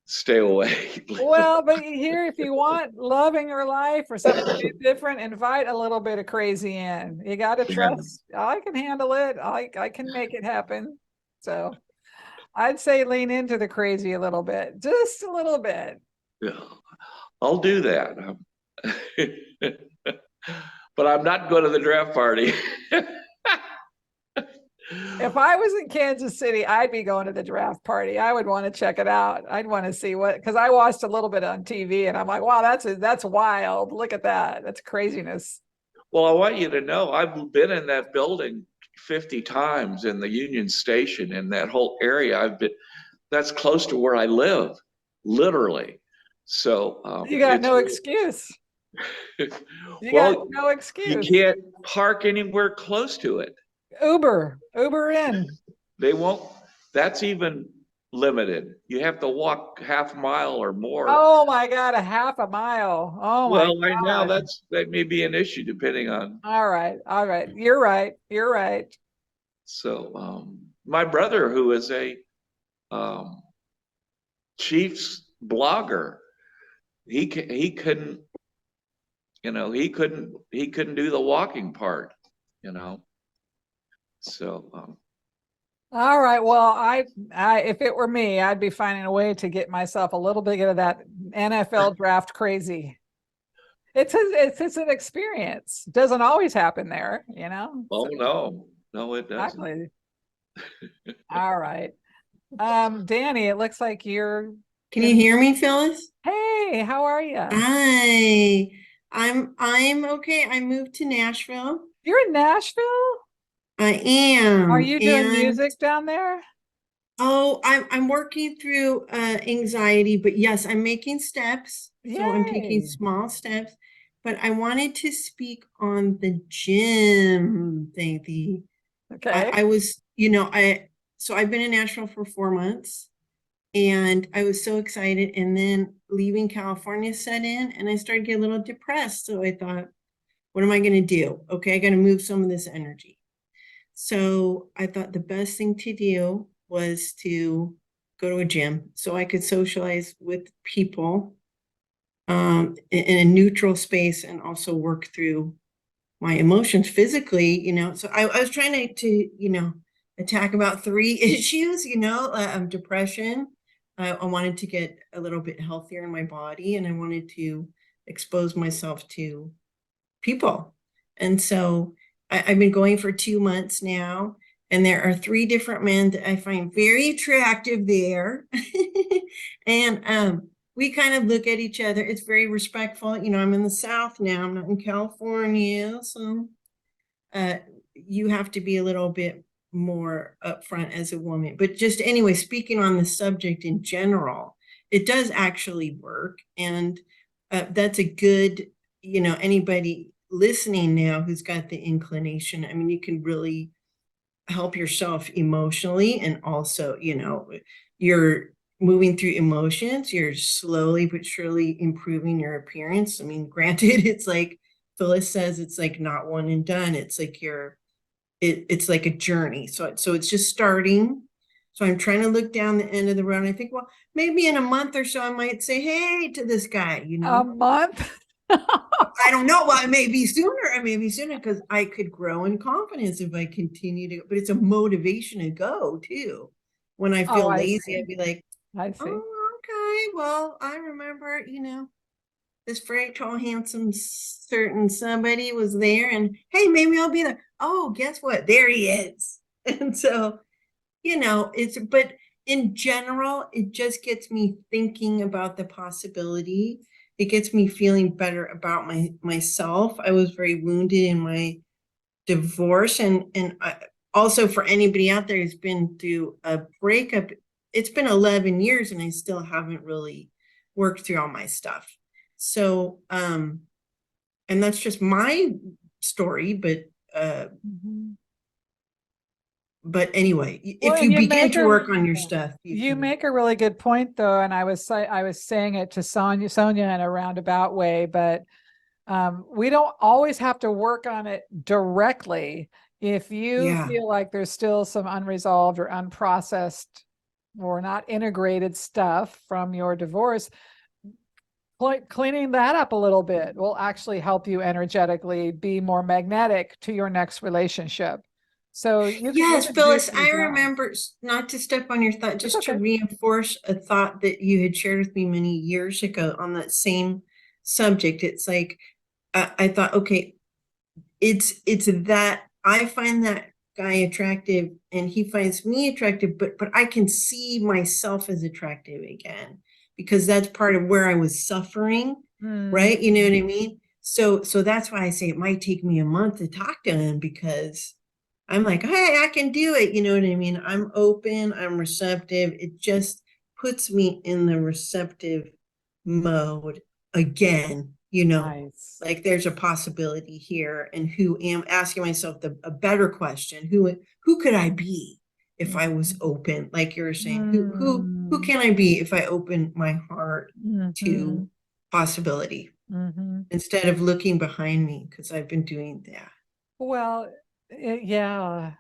stay away. Well, but here, if you want love in your life or something different, invite a little bit of crazy in. You got to trust. I can handle it. I can make it happen. So I'd say lean into the crazy a little bit, just a little bit. Yeah, I'll do that. But I'm not going to the draft party. If I was in Kansas City, I'd be going to the draft party. I would want to check it out. I'd want to see because I watched a little bit on TV and I'm like, wow, that's wild. Look at that. That's craziness. Well, I want you to know I've been in that building 50 times in the Union Station in that whole area. That's close to where I live, literally. So You got no excuse. You got well, no you excuse. can't park anywhere close to it. Uber in. They won't. That's even limited. You have to walk half a mile or more. Oh my God, a half a mile. Oh my Well, right now God. that may be an issue depending on. All right. All right. You're right. You're right. So my brother, who is a Chiefs blogger, he couldn't, he couldn't do the walking part, you know. So All right. Well, I if it were me, I'd be finding a way to get myself a little bit of that NFL draft crazy. It's an experience. It doesn't always happen there, you know. oh no, it doesn't. Exactly. All right. Danny, it looks like you're. Can you hear me, Phyllis? Hey, how are you? Hi. I'm okay. I moved to Nashville. You're in Nashville? I am. Are you doing And music down there? oh, I'm working through anxiety, but yes, I'm making steps. So I'm taking Yay. small steps. But I wanted to speak on the gym thing. Okay. I was, so I've been in Nashville for 4 months. And I was so excited. And then leaving California set in and I started getting a little depressed. So I thought, what am I going to do? Okay, I got to move some of this energy. So I thought the best thing to do was to go to a gym so I could socialize with people in a neutral space and also work through my emotions physically, So I was trying to attack about 3 issues, depression. I wanted to get a little bit healthier in my body and I wanted to expose myself to people. And so I've been going for 2 months now. And there are 3 different men that I find very attractive there. And we kind of look at each other. It's very respectful. I'm in the South now. I'm not in California. So you have to be a little bit more upfront as a woman. But just anyway, speaking on the subject in general, it does actually work. And that's a good, anybody listening now who's got the inclination. I mean, you can really help yourself emotionally, and also, you're moving through emotions, you're slowly but surely improving your appearance. I mean, granted, it's like Phyllis says, it's like not one and done. It's like it's like a journey. So it's just starting. So I'm trying to look down the end of the road, and I think, well, maybe in a month or so I might say, hey, to this guy, A month? I don't know. Well, it may be sooner because I could grow in confidence if I continue to, but it's a motivation to go too. When I feel Oh, I lazy, see. I'd be like, I see. oh, okay, well, I remember, this very tall, handsome, certain somebody was there, and hey, maybe I'll be there. Oh, guess what? There he is. And so, but in general, it just gets me thinking about the possibility. It gets me feeling better about myself. I was very wounded in my divorce, and also for anybody out there who's been through a breakup, it's been 11 years and I still haven't really worked through all my stuff. So, and that's just my story, Mhm. but anyway, Well, if and you you begin make to a work on your stuff, you make a really good point though, and I was saying it to Sonia in a roundabout way, but we don't always have to work on it directly. If you Yeah. feel like there's still some unresolved or unprocessed or not integrated stuff from your divorce, cleaning that up a little bit will actually help you energetically be more magnetic to your next relationship. So you Yes, can do Phyllis, some I as well. remember, not to step on your thought, It's just to okay. reinforce a thought that you had shared with me many years ago on that same subject. It's like, I thought, okay, it's that I find that guy attractive and he finds me attractive, but I can see myself as attractive again, because that's part of where I was suffering, right? You know what I mean? So that's why I say it might take me a month to talk to him, because I'm like, hey, I can do it. You know what I mean? I'm open, I'm receptive. It just puts me in the receptive mode again, Nice. like there's a possibility here. And who am asking myself a better question, who could I be if I was open? Like you were saying, who Mm. can I be if I open my heart to Mhm. possibility Mhm. instead of looking behind me? Because I've been doing that. Well, yeah.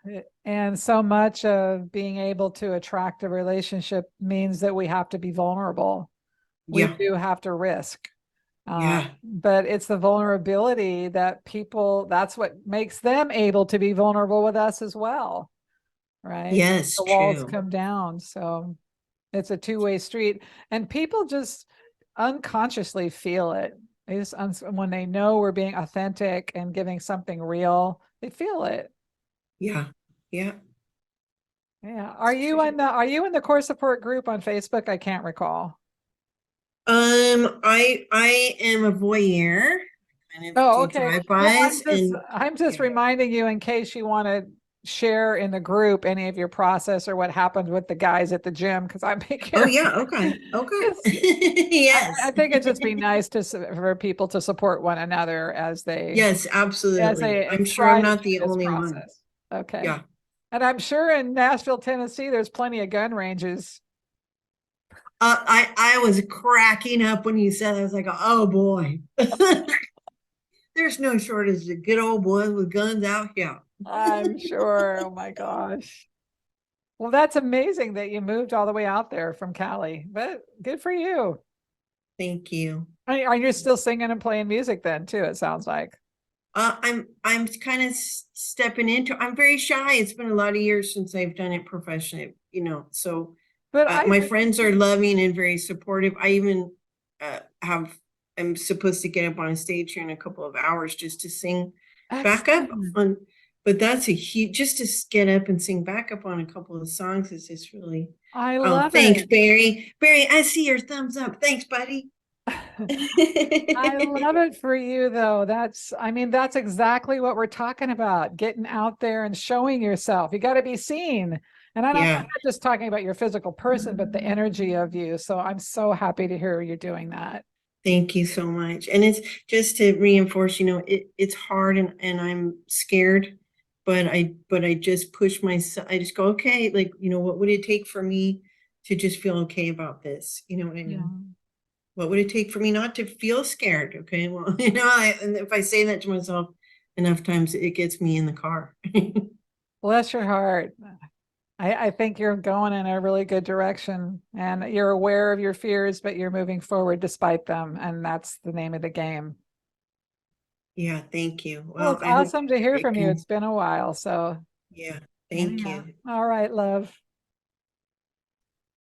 And so much of being able to attract a relationship means that we have to be vulnerable. We Yeah. do have to risk. Yeah. But it's the vulnerability that that's what makes them able to be vulnerable with us as well, right? Yes, The walls true. come down. So it's a two-way street. And people just unconsciously feel it. They just, when they know we're being authentic and giving something real, they feel it. Yeah. Yeah. Yeah. It's true. Are you in the core support group on Facebook? I can't recall. I am a voyeur. Kind of Oh, do okay. Well, drive-bys, and I'm just yeah. reminding you in case you want to share in the group any of your process or what happened with the guys at the gym, because I'm being Oh curious. yeah, okay, okay. It's, Yes. I think it'd just be nice for people to support one another Yes, as absolutely. they I'm sure I'm try to not do the this only one. process. Okay. Yeah. And I'm sure in Nashville, Tennessee, there's plenty of gun ranges. I was cracking up when you said that. I was like, oh boy. There's no shortage of good old boys with guns out here. I'm sure. Oh my gosh. Well, that's amazing that you moved all the way out there from Cali, but good for you. Thank you. Are you still singing and playing music then too? It sounds like. I'm kind of stepping into, I'm very shy. It's been a lot of years since I've done it professionally, so But my friends are loving and very supportive. I even I'm supposed to get up on a stage here in a couple of hours just to sing backup excellent. on, but that's a huge, just to get up and sing backup on a couple of songs is just really, I oh, love thanks, it. Barry. Barry, I see your thumbs up. Thanks, buddy. I love it for you though. I mean, that's exactly what we're talking about, getting out there and showing yourself. You got to be seen. And I'm Yeah. not just talking about your physical person, but the energy of you. So I'm so happy to hear you're doing that. Thank you so much. And it's just to reinforce, it's hard and I'm scared, but I just push myself. I just go, okay, like, what would it take for me to just feel okay about this? You know what I mean? Yeah. What would it take for me not to feel scared? Okay, well, and if I say that to myself enough times, it gets me in the car. Bless your heart. I think you're going in a really good direction and you're aware of your fears, but you're moving forward despite them. And that's the name of the game. Yeah, thank you. Well, Well, it's I hope awesome to hear I from you. can, It's been a while. So yeah, thank anyhow, you. all right, love.